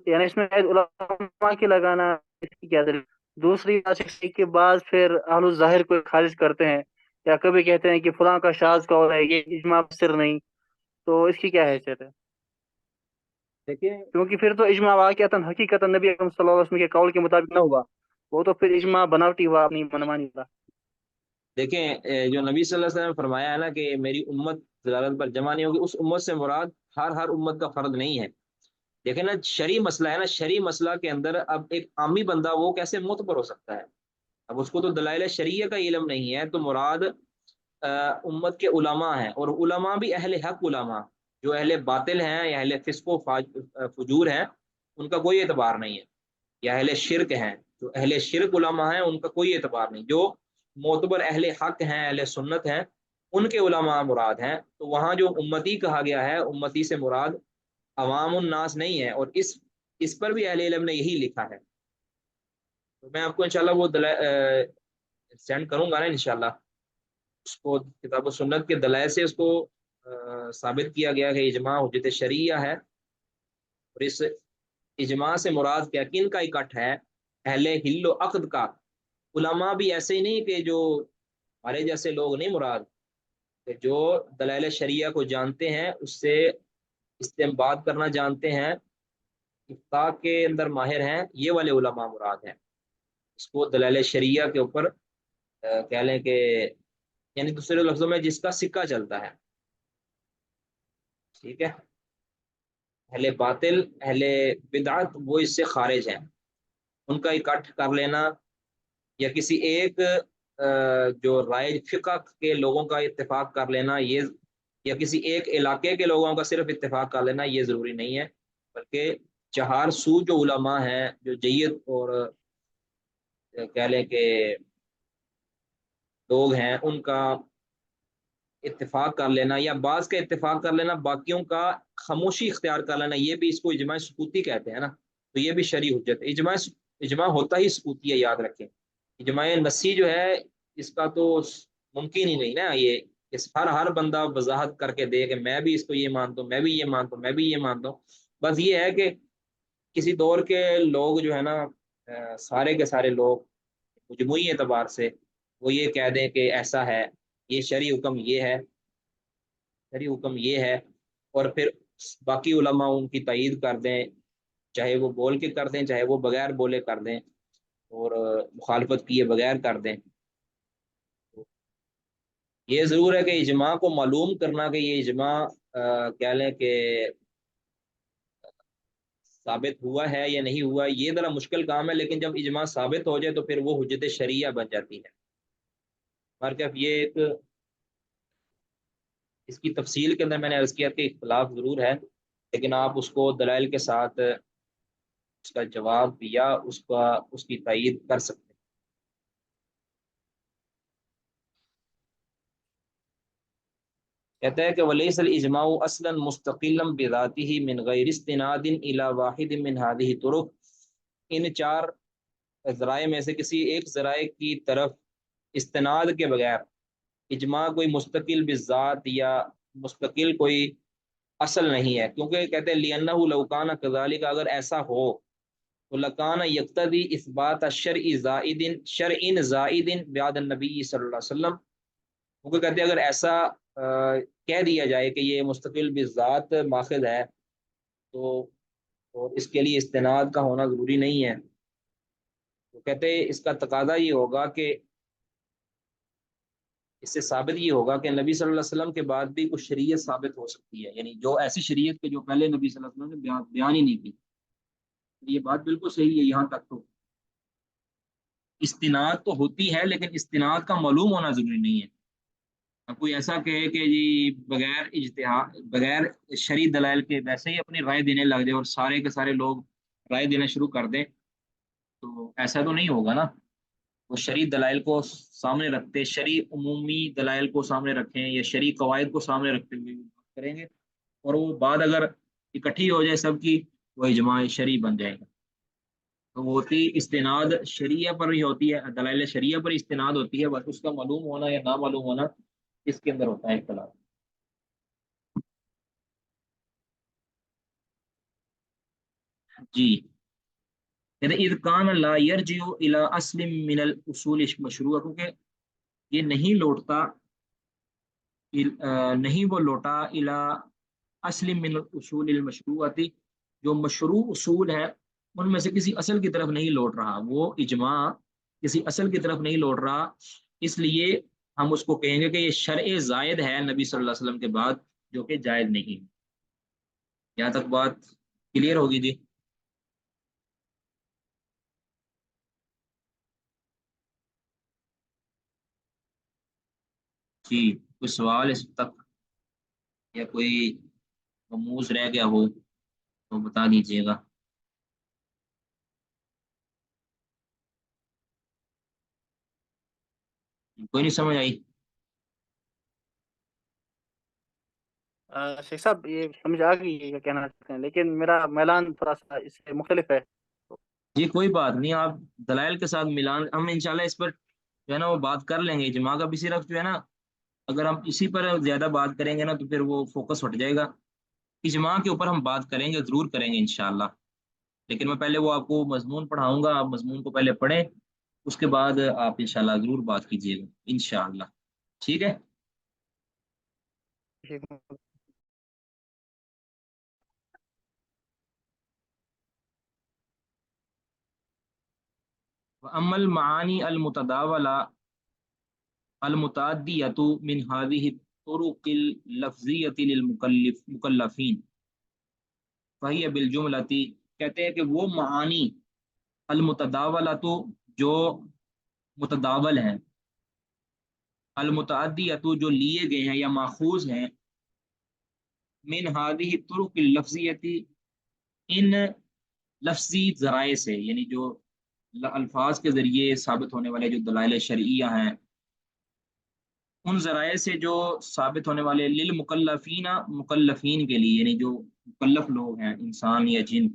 یعنی اس میں علماء کی لگانا اس کی کیا دلیل؟ دوسری بات کے بعد پھر اہل الظاہر کو خارج کرتے ہیں یا کبھی کہتے ہیں کہ فلاں کا شاذ قول ہے، یہ اجماع سر نہیں، تو اس کی کیا حیثیت ہے؟ دیکھیں کیونکہ پھر تو اجماع واقعتاً حقیقتاً نبی اکرم صلی اللہ علیہ وسلم کے قول کے مطابق نہ ہوا، وہ تو پھر اجماع بناوٹی ہوا، اپنی منمانی ہوا۔ دیکھیں جو نبی صلی اللہ علیہ وسلم نے فرمایا ہے نا کہ میری امت ضلالت پر جمع نہیں ہوگی، اس امت سے مراد ہر امت کا فرد نہیں ہے۔ دیکھیں نا شرعی مسئلہ ہے نا، شرعی مسئلہ کے اندر اب ایک عامی بندہ وہ کیسے معتبر ہو سکتا ہے؟ اب اس کو تو دلائل شرعیہ کا علم نہیں ہے، تو مراد امت کے علماء ہیں، اور علماء بھی اہل حق علماء، جو اہل باطل ہیں یا اہل فسق و فجور ہیں ان کا کوئی اعتبار نہیں ہے، یا اہل شرک ہیں، جو اہل شرک علماء ہیں ان کا کوئی اعتبار نہیں، جو معتبر اہل حق ہیں اہل سنت ہیں ان کے علماء مراد ہیں۔ تو وہاں جو امتی کہا گیا ہے، امتی سے مراد عوام الناس نہیں ہے، اور اس پر بھی اہل علم نے یہی لکھا ہے۔ تو میں آپ کو انشاءاللہ وہ سینڈ کروں گا نا انشاءاللہ، اس کو کتاب و سنت کے دلائل سے اس کو ثابت کیا گیا کہ اجماع حجت شرعیہ ہے، اور اس اجماع سے مراد کیا کن کا اکٹھ ہے؟ اہل حل و عقد کا۔ علماء بھی ایسے ہی نہیں کہ جو ہمارے جیسے لوگ نہیں مراد، کہ جو دلائل شریعہ کو جانتے ہیں، اس سے استنباط کرنا جانتے ہیں، افتاء کے اندر ماہر ہیں، یہ والے علماء مراد ہیں۔ اس کو دلائل شریعہ کے اوپر کہہ لیں کہ یعنی دوسرے لفظوں میں جس کا سکہ چلتا ہے، ٹھیک ہے۔ اہل باطل اہل بدعت وہ اس سے خارج ہیں، ان کا اکٹھ کر لینا یا کسی ایک جو رائج فقہ کے لوگوں کا اتفاق کر لینا، یہ یا کسی ایک علاقے کے لوگوں کا صرف اتفاق کر لینا یہ ضروری نہیں ہے، بلکہ چہار سو جو علماء ہیں جو جید اور کہہ لیں کہ لوگ ہیں ان کا اتفاق کر لینا یا بعض کا اتفاق کر لینا، باقیوں کا خاموشی اختیار کر لینا، یہ بھی اس کو اجماع سکوتی کہتے ہیں نا، تو یہ بھی شرعی حجت ہے۔ اجماع ہوتا ہی سکوتی ہے، یاد رکھیں۔ اجماع نسی جو ہے اس کا تو ممکن ہی نہیں نا، یہ ہر بندہ وضاحت کر کے دے کہ میں بھی اس کو یہ مانتا ہوں، میں بھی یہ مانتا ہوں، میں بھی یہ مانتا ہوں۔ بس یہ ہے کہ کسی دور کے لوگ جو ہے نا سارے کے سارے لوگ مجموعی اعتبار سے وہ یہ کہہ دیں کہ ایسا ہے، یہ شرعی حکم یہ ہے، شرعی حکم یہ ہے، اور پھر باقی علماء ان کی تائید کر دیں، چاہے وہ بول کے کر دیں چاہے وہ بغیر بولے کر دیں، اور مخالفت کیے بغیر کر دیں۔ یہ ضرور ہے کہ اجماع کو معلوم کرنا کہ یہ اجماع کہہ لیں کہ ثابت ہوا ہے یا نہیں ہوا، یہ ذرا مشکل کام ہے، لیکن جب اجماع ثابت ہو جائے تو پھر وہ حجت شرعیہ بن جاتی ہے۔ مارکیف یہ ایک اس کی تفصیل کے اندر میں نے عرض کیا کہ اختلاف ضرور ہے، لیکن آپ اس کو دلائل کے ساتھ اس کا جواب یا اس کی تائید کر سکتے ہیں۔ کہتا ہے کہ ولیس الاجماع اصلا مستقلا بذاته من غیر استناد الى واحد من هذه الطرق، ان چار ذرائع میں سے کسی ایک ذرائع کی طرف استناد کے بغیر اجماع کوئی مستقل بذات یا مستقل کوئی اصل نہیں ہے، کیونکہ کہتے ہیں لِأَنَّهُ لَوْ كَانَ كَذَلِكَ، اگر ایسا ہو تو لَكَانَ يَقْتَضِي إِثْبَاتَ شَرْعٍ زَائِدٍ بعد النبی صلی اللہ علیہ وسلم، کیونکہ کہتے ہیں اگر ایسا کہہ دیا جائے کہ یہ مستقل بذات ماخذ ہے تو اس کے لیے استناد کا ہونا ضروری نہیں ہے، تو کہتے ہیں اس کا تقاضا یہ ہوگا کہ اس سے ثابت یہ ہوگا کہ نبی صلی اللہ علیہ وسلم کے بعد بھی کچھ شریعت ثابت ہو سکتی ہے، یعنی جو ایسی شریعت کے جو پہلے نبی صلی اللہ علیہ وسلم نے بیان ہی نہیں کی۔ یہ بات بالکل صحیح ہے، یہاں تک تو استناد تو ہوتی ہے لیکن استناد کا معلوم ہونا ضروری نہیں ہے۔ اب کوئی ایسا کہے کہ جی بغیر اجتہاد، بغیر شرعی دلائل کے ویسے ہی اپنی رائے دینے لگ جائے اور سارے کے سارے لوگ رائے دینا شروع کر دیں، تو ایسا تو نہیں ہوگا نا۔ وہ شرعی دلائل کو سامنے رکھتے، شرعی عمومی دلائل کو سامنے رکھیں یا شرعی قواعد کو سامنے رکھتے ہوئے بات کریں گے، اور وہ بات اگر اکٹھی ہو جائے سب کی، وہ اجماع شرعی بن جائے گا۔ تو وہ ہوتی استناد شریعہ پر ہی ہوتی ہے، دلائل شریعہ پر استناد ہوتی ہے، بس اس کا معلوم ہونا یا نہ معلوم ہونا اس کے اندر ہوتا ہے اختلاف۔ جی، کہتے اذ کان لا یرجع الی اصل من الاصول مشروع، کیونکہ یہ نہیں لوٹتا، نہیں وہ لوٹا الی اصل من الاصول المشروعتی، جو مشروع اصول ہے ان میں سے کسی اصل کی طرف نہیں لوٹ رہا، وہ اجماع کسی اصل کی طرف نہیں لوٹ رہا، اس لیے ہم اس کو کہیں گے کہ یہ شرع زائد ہے نبی صلی اللہ علیہ وسلم کے بعد، جو کہ جائز نہیں۔ یہاں تک بات کلیئر ہوگی جی؟ جی، کوئی سوال اس تک یا کوئی رموز رہ گیا ہو تو بتا دیجیے گا۔ کوئی نہیں سمجھ آئی؟ شیخ صاحب یہ سمجھ آ گئی ہے کیا کہنا چاہتے ہیں، لیکن میرا میلان تھوڑا سا اس سے مختلف ہے۔ جی کوئی بات نہیں، آپ دلائل کے ساتھ ملان، ہم انشاءاللہ اس پر جو ہے نا وہ بات کر لیں گے اجماع کا بھی، صرف جو ہے نا اگر ہم اسی پر زیادہ بات کریں گے نا تو پھر وہ فوکس ہٹ جائے گا۔ اجماع کے اوپر ہم بات کریں گے، ضرور کریں گے انشاءاللہ، لیکن میں پہلے وہ آپ کو مضمون پڑھاؤں گا، آپ مضمون کو پہلے پڑھیں، اس کے بعد آپ انشاءاللہ ضرور بات کیجیے گا انشاءاللہ، ٹھیک ہے؟ وَأَمَّا الْمَعَانِي الْمُتَدَاوَلَةُ المتعدیۃ من هذه الطرق اللفظیۃ للمکلفین فہی بالجملۃ، کہتے ہیں کہ وہ معانی المتداولۃ جو متداول ہیں، المتعدیۃ جو لیے گئے ہیں یا ماخوذ ہیں، من هذه الطرق اللفظیۃ ان لفظی ذرائع سے، یعنی جو الفاظ کے ذریعے ثابت ہونے والے جو دلائل شرعیہ ہیں، ان ذرائع سے جو ثابت ہونے والے للمکلفین، مکلفین کے لیے، یعنی جو مکلف لوگ ہیں انسان یا جن،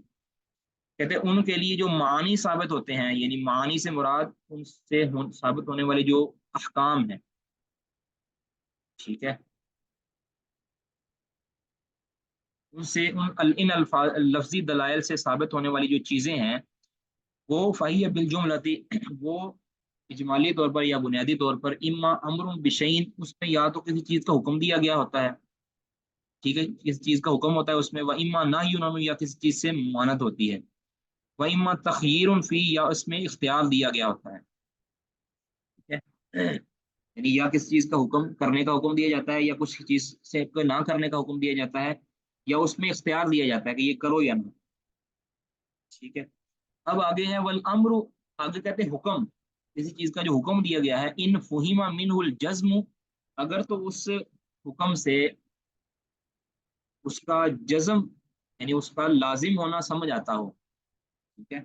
کہتے ہیں ان کے لیے جو معانی ثابت ہوتے ہیں، یعنی معانی سے مراد ان سے ثابت ہونے والے جو احکام ہیں، ٹھیک ہے، ان سے ان الفاظ لفظی دلائل سے ثابت ہونے والی جو چیزیں ہیں، وہ فہی بالجملتی، وہ اجمالی طور پر یا بنیادی طور پر اما امر بشین، اس میں یا تو کسی چیز کا حکم دیا گیا ہوتا ہے، ٹھیک ہے، کسی چیز کا حکم ہوتا ہے اس میں، وہ اما نہی، یا کسی چیز سے ممانعت ہوتی ہے، وہ اما تخیر فی، یا اس میں اختیار دیا گیا ہوتا ہے، ٹھیک ہے، یعنی یا کسی چیز کا حکم کرنے کا حکم دیا جاتا ہے، یا کچھ چیز سے نہ کرنے کا حکم دیا جاتا ہے، یا اس میں اختیار دیا جاتا ہے کہ یہ کرو یا نہ، ٹھیک ہے۔ اب آگے ہے والامر، آگے کہتے ہیں حکم، کسی چیز کا جو حکم دیا گیا ہے، ان فہم منہ الجزم، اگر تو اس حکم سے اس کا جزم یعنی اس کا لازم ہونا سمجھ آتا ہو، ٹھیک ہے،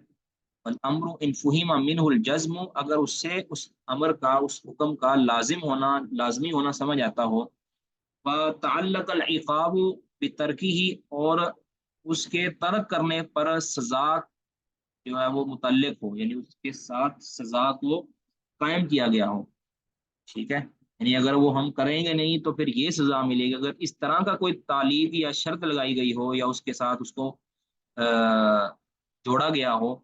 والامر ان فہم منہ الجزم، اگر اس سے اس امر کا، اس حکم کا لازم ہونا، لازمی ہونا سمجھ آتا ہو، وتعلق العقاب بترکہ، اور اس کے ترک کرنے پر سزا جو ہے وہ متعلق ہو، یعنی اس کے ساتھ سزا کو قائم کیا گیا ہو، ٹھیک ہے، یعنی اگر وہ ہم کریں گے نہیں تو پھر یہ سزا ملے گی۔ اگر اس طرح کا کوئی تعلیق یا شرط لگائی گئی ہو یا اس کے ساتھ اس کو جوڑا گیا ہو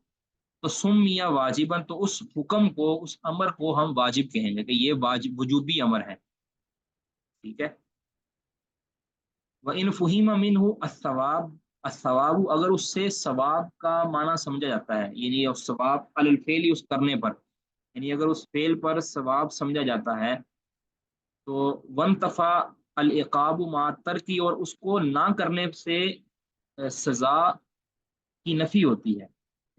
تو سم یا واجبن، تو اس حکم کو، اس امر کو ہم واجب کہیں گے کہ یہ واجب وجوبی امر ہے، ٹھیک ہے۔ وَإِنْ فُهِمَ مِنْهُ الثَّوَابُ، الثواب اگر اس سے ثواب کا معنی سمجھا جاتا ہے، یعنی اس ثواب علی الفعل، اس کرنے پر، یعنی اگر اس فعل پر ثواب سمجھا جاتا ہے تو وانتفا العقاب مع ترکی، اور اس کو نہ کرنے سے سزا کی نفی ہوتی ہے،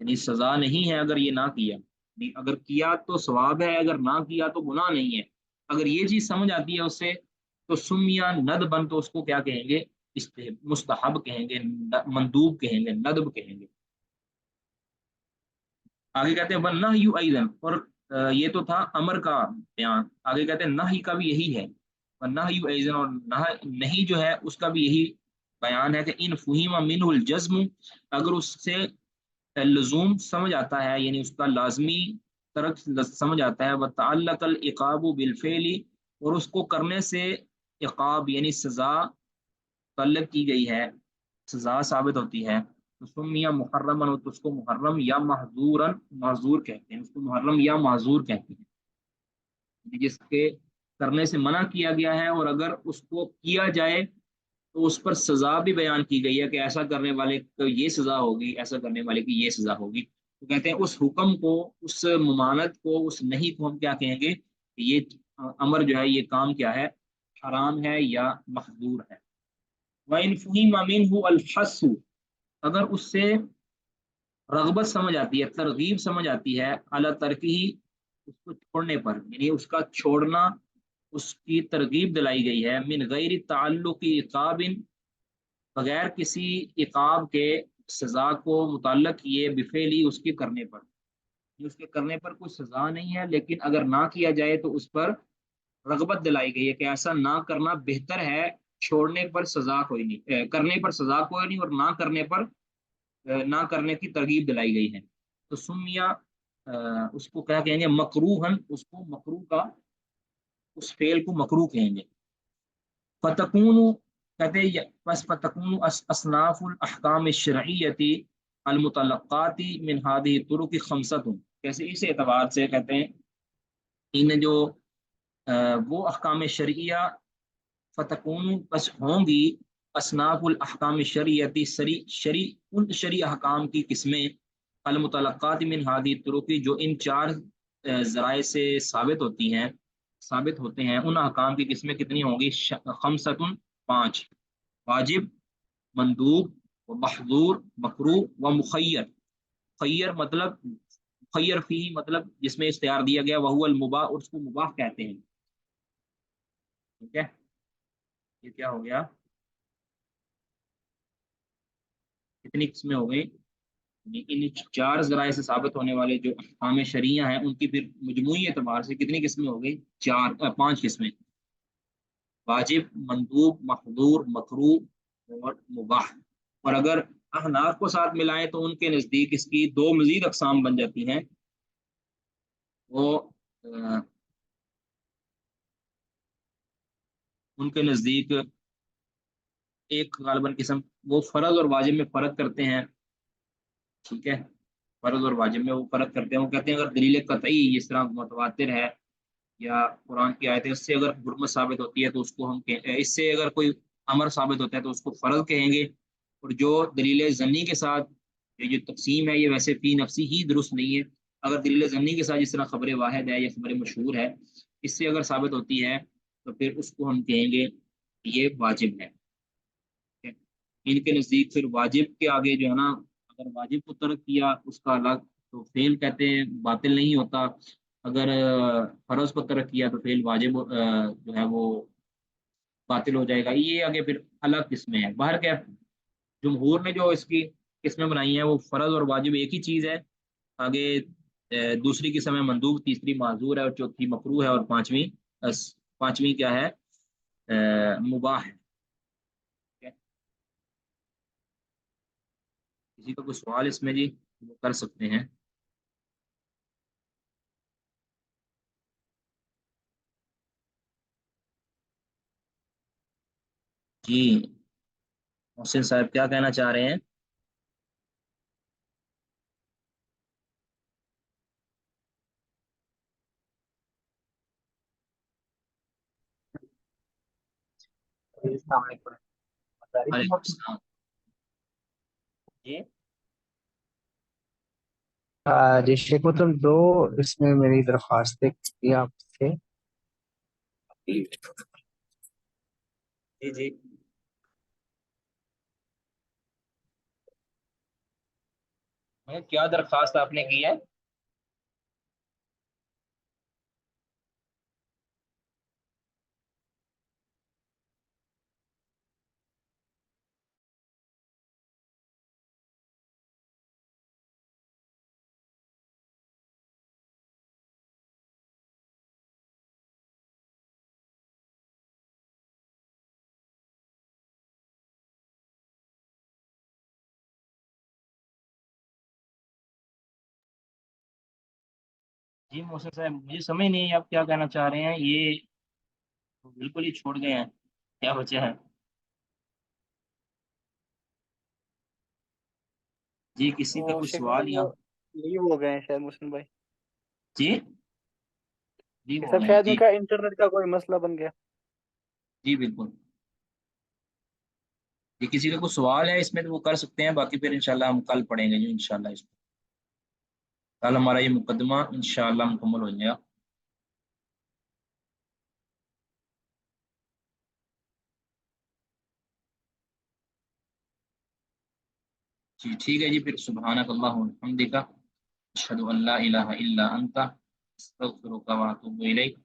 یعنی سزا نہیں ہے اگر یہ نہ کیا، یعنی اگر کیا تو ثواب ہے، اگر نہ کیا تو گناہ نہیں ہے، اگر یہ چیز سمجھ آتی ہے اس سے تو سمیا ند بن، تو اس کو کیا کہیں گے؟ مستحب کہیں گے، مندوب کہیں گے، ندب کہیں گے۔ آگے کہتے ہیں وَالنَّهْيُ أَيْضًا، اور یہ تو تھا امر کا بیان، آگے کہتے ہیں نہی کا بھی یہی ہے، وَالنَّهْيُ أَيْضًا، اور نہیں جو ہے اس کا بھی یہی بیان ہے کہ ان فہیم منہ الجزم، اگر اس سے لزوم سمجھ آتا ہے، یعنی اس کا لازمی ترک سمجھ آتا ہے، وتعلق العقاب بالفعل، اور اس کو کرنے سے عقاب یعنی سزا تعلق کی گئی ہے، سزا ثابت ہوتی ہے، تو سمیہ محرمن، ہو تو اس کو محرم یا محظورن، معذور کہتے ہیں، اس کو محرم یا معذور کہتے ہیں، یعنی جس کے کرنے سے منع کیا گیا ہے اور اگر اس کو کیا جائے تو اس پر سزا بھی بیان کی گئی ہے کہ ایسا کرنے والے کو یہ سزا ہوگی، ایسا کرنے والے کی یہ سزا ہوگی، تو کہتے ہیں اس حکم کو، اس ممانعت کو، اس نہیں کو ہم کیا کہیں گے کہ یہ امر جو ہے، یہ کام کیا ہے؟ حرام ہے یا محظور ہے۔ وَإِنْ فُهِمَ مِنْهُ الْحَثُّ، اگر اس سے رغبت سمجھ آتی ہے، ترغیب سمجھ آتی ہے، اعلیٰ ترکی، اس کو چھوڑنے پر، یعنی اس کا چھوڑنا، اس کی ترغیب دلائی گئی ہے، من غیر تعلق عقاب، بغیر کسی عقاب کے، سزا کو متعلق کیے، بفعلی، اس کے کرنے پر، اس کے کرنے پر کوئی سزا نہیں ہے، لیکن اگر نہ کیا جائے تو اس پر رغبت دلائی گئی ہے کہ ایسا نہ کرنا بہتر ہے، چھوڑنے پر سزا کوئی نہیں، کرنے پر سزا کوئی نہیں، اور نہ کرنے پر نہ کرنے کی ترغیب دلائی گئی ہے، تو سمیہ اس کو کیا کہیں گے؟ مکروہن، اس کو مکروہ کا، اس فعل کو مکروہ کہیں گے۔ فتکون، کہتے ہیں بس فتکون اصناف الاحکام الشرعیتی المتلقات من هذه الطرق خمسۃ، کیسے اس اعتبار سے کہتے ہیں ان جو وہ احکام شرعیہ، فتکون بس ہوں گی، اصناف الاحکام الشرعیتی شرعی ان شرعی احکام کی قسمیں، المتلقات من هذه الطرق جو ان چار ذرائع سے ثابت ہوتے ہیں، ان احکام کی قسمیں کتنی ہوں گی؟ خمسۃ، پانچ، واجب، مندوب، و محظور، مکروہ، و مخیر، خیر مطلب، مخیر فی مطلب جس میں اختیار دیا گیا، وہ المباح، اور اس کو مباح کہتے ہیں، ٹھیک ہے۔ یہ کیا ہو گیا؟ کتنی قسمیں ہو گئی؟ ان چار ذرائع سے ثابت ہونے والے جو احکام شرعیہ ہیں ان کی پھر مجموعی اعتبار سے کتنی قسمیں ہو گئی؟ پانچ قسمیں، واجب، مندوب، محظور، مکروہ، اور مباح، اور اگر احناف کو ساتھ ملائیں تو ان کے نزدیک اس کی دو مزید اقسام بن جاتی ہیں، وہ ان کے نزدیک ایک غالباً قسم وہ فرض اور واجب میں فرق کرتے ہیں، ٹھیک ہے، فرض اور واجب میں وہ فرق کرتے ہیں، وہ کہتے ہیں اگر دلیل قطعی جس طرح متواتر ہے یا قرآن کی آیت ہے اس سے اگر حرمت ثابت ہوتی ہے تو اس کو ہم اس سے اگر کوئی امر ثابت ہوتا ہے تو اس کو فرض کہیں گے، اور جو دلیل ضنی کے ساتھ یہ جو تقسیم ہے یہ ویسے فی نفسی ہی درست نہیں ہے، اگر دلیل ضنی کے ساتھ جس طرح خبر واحد ہے یا خبر مشہور ہے اس سے اگر ثابت ہوتی ہے تو پھر اس کو ہم کہیں گے یہ واجب ہے، ان کے نزدیک پھر واجب کے آگے جو ہے نا، اگر واجب کو ترک کیا اس کا الگ تو فعل کہتے ہیں باطل نہیں ہوتا، اگر فرض کو ترک کیا تو فعل واجب جو ہے وہ باطل ہو جائے گا، یہ آگے پھر الگ قسمیں ہیں۔ باہر کیا جمہور نے جو اس کی قسمیں بنائی ہیں وہ فرض اور واجب ایک ہی چیز ہے، آگے دوسری قسم ہے مندوب، تیسری معذور ہے، اور چوتھی مکروہ ہے، اور پانچویں کیا ہے؟ مباح ہے، ٹھیک ہے؟ کسی کا کوئی سوال اس میں جی وہ کر سکتے ہیں۔ جی محسن صاحب کیا کہنا چاہ رہے ہیں؟ السلام علیکم. وعلیکم السلام. جی جی شیخ مطلب دو اس میں میری درخواست تھی آپ سے. جی جی کیا درخواست آپ نے کی ہے؟ جی محسن صاحب مجھے سمجھ نہیں ہے آپ کیا کہنا چاہ رہے ہیں. یہ بالکل ہی چھوڑ گئے ہیں، کیا بچے ہیں؟ جی کسی کا وہ کوئی شیخ سوال مطلب یا؟ وہ لیو ہو گئے ہیں شاید مسلم بھائی. جی جی یہ ہو سب گئے ہیں شاید ان جی. کا انٹرنیٹ کا کوئی مسئلہ بن گیا. جی بالکل. جی کسی کا کوئی سوال ہے اس میں تو وہ کر سکتے ہیں، باقی پھر انشاءاللہ ہم کل پڑھیں گے جو انشاءاللہ اس میں کل ہمارا یہ مقدمہ انشاءاللہ مکمل ہو جائے گا. جی ٹھیک ہے جی. پھر سبحانک اللہم و بحمدک اشہد ان لا الہ الا انت استغفرک و اتوب الیک.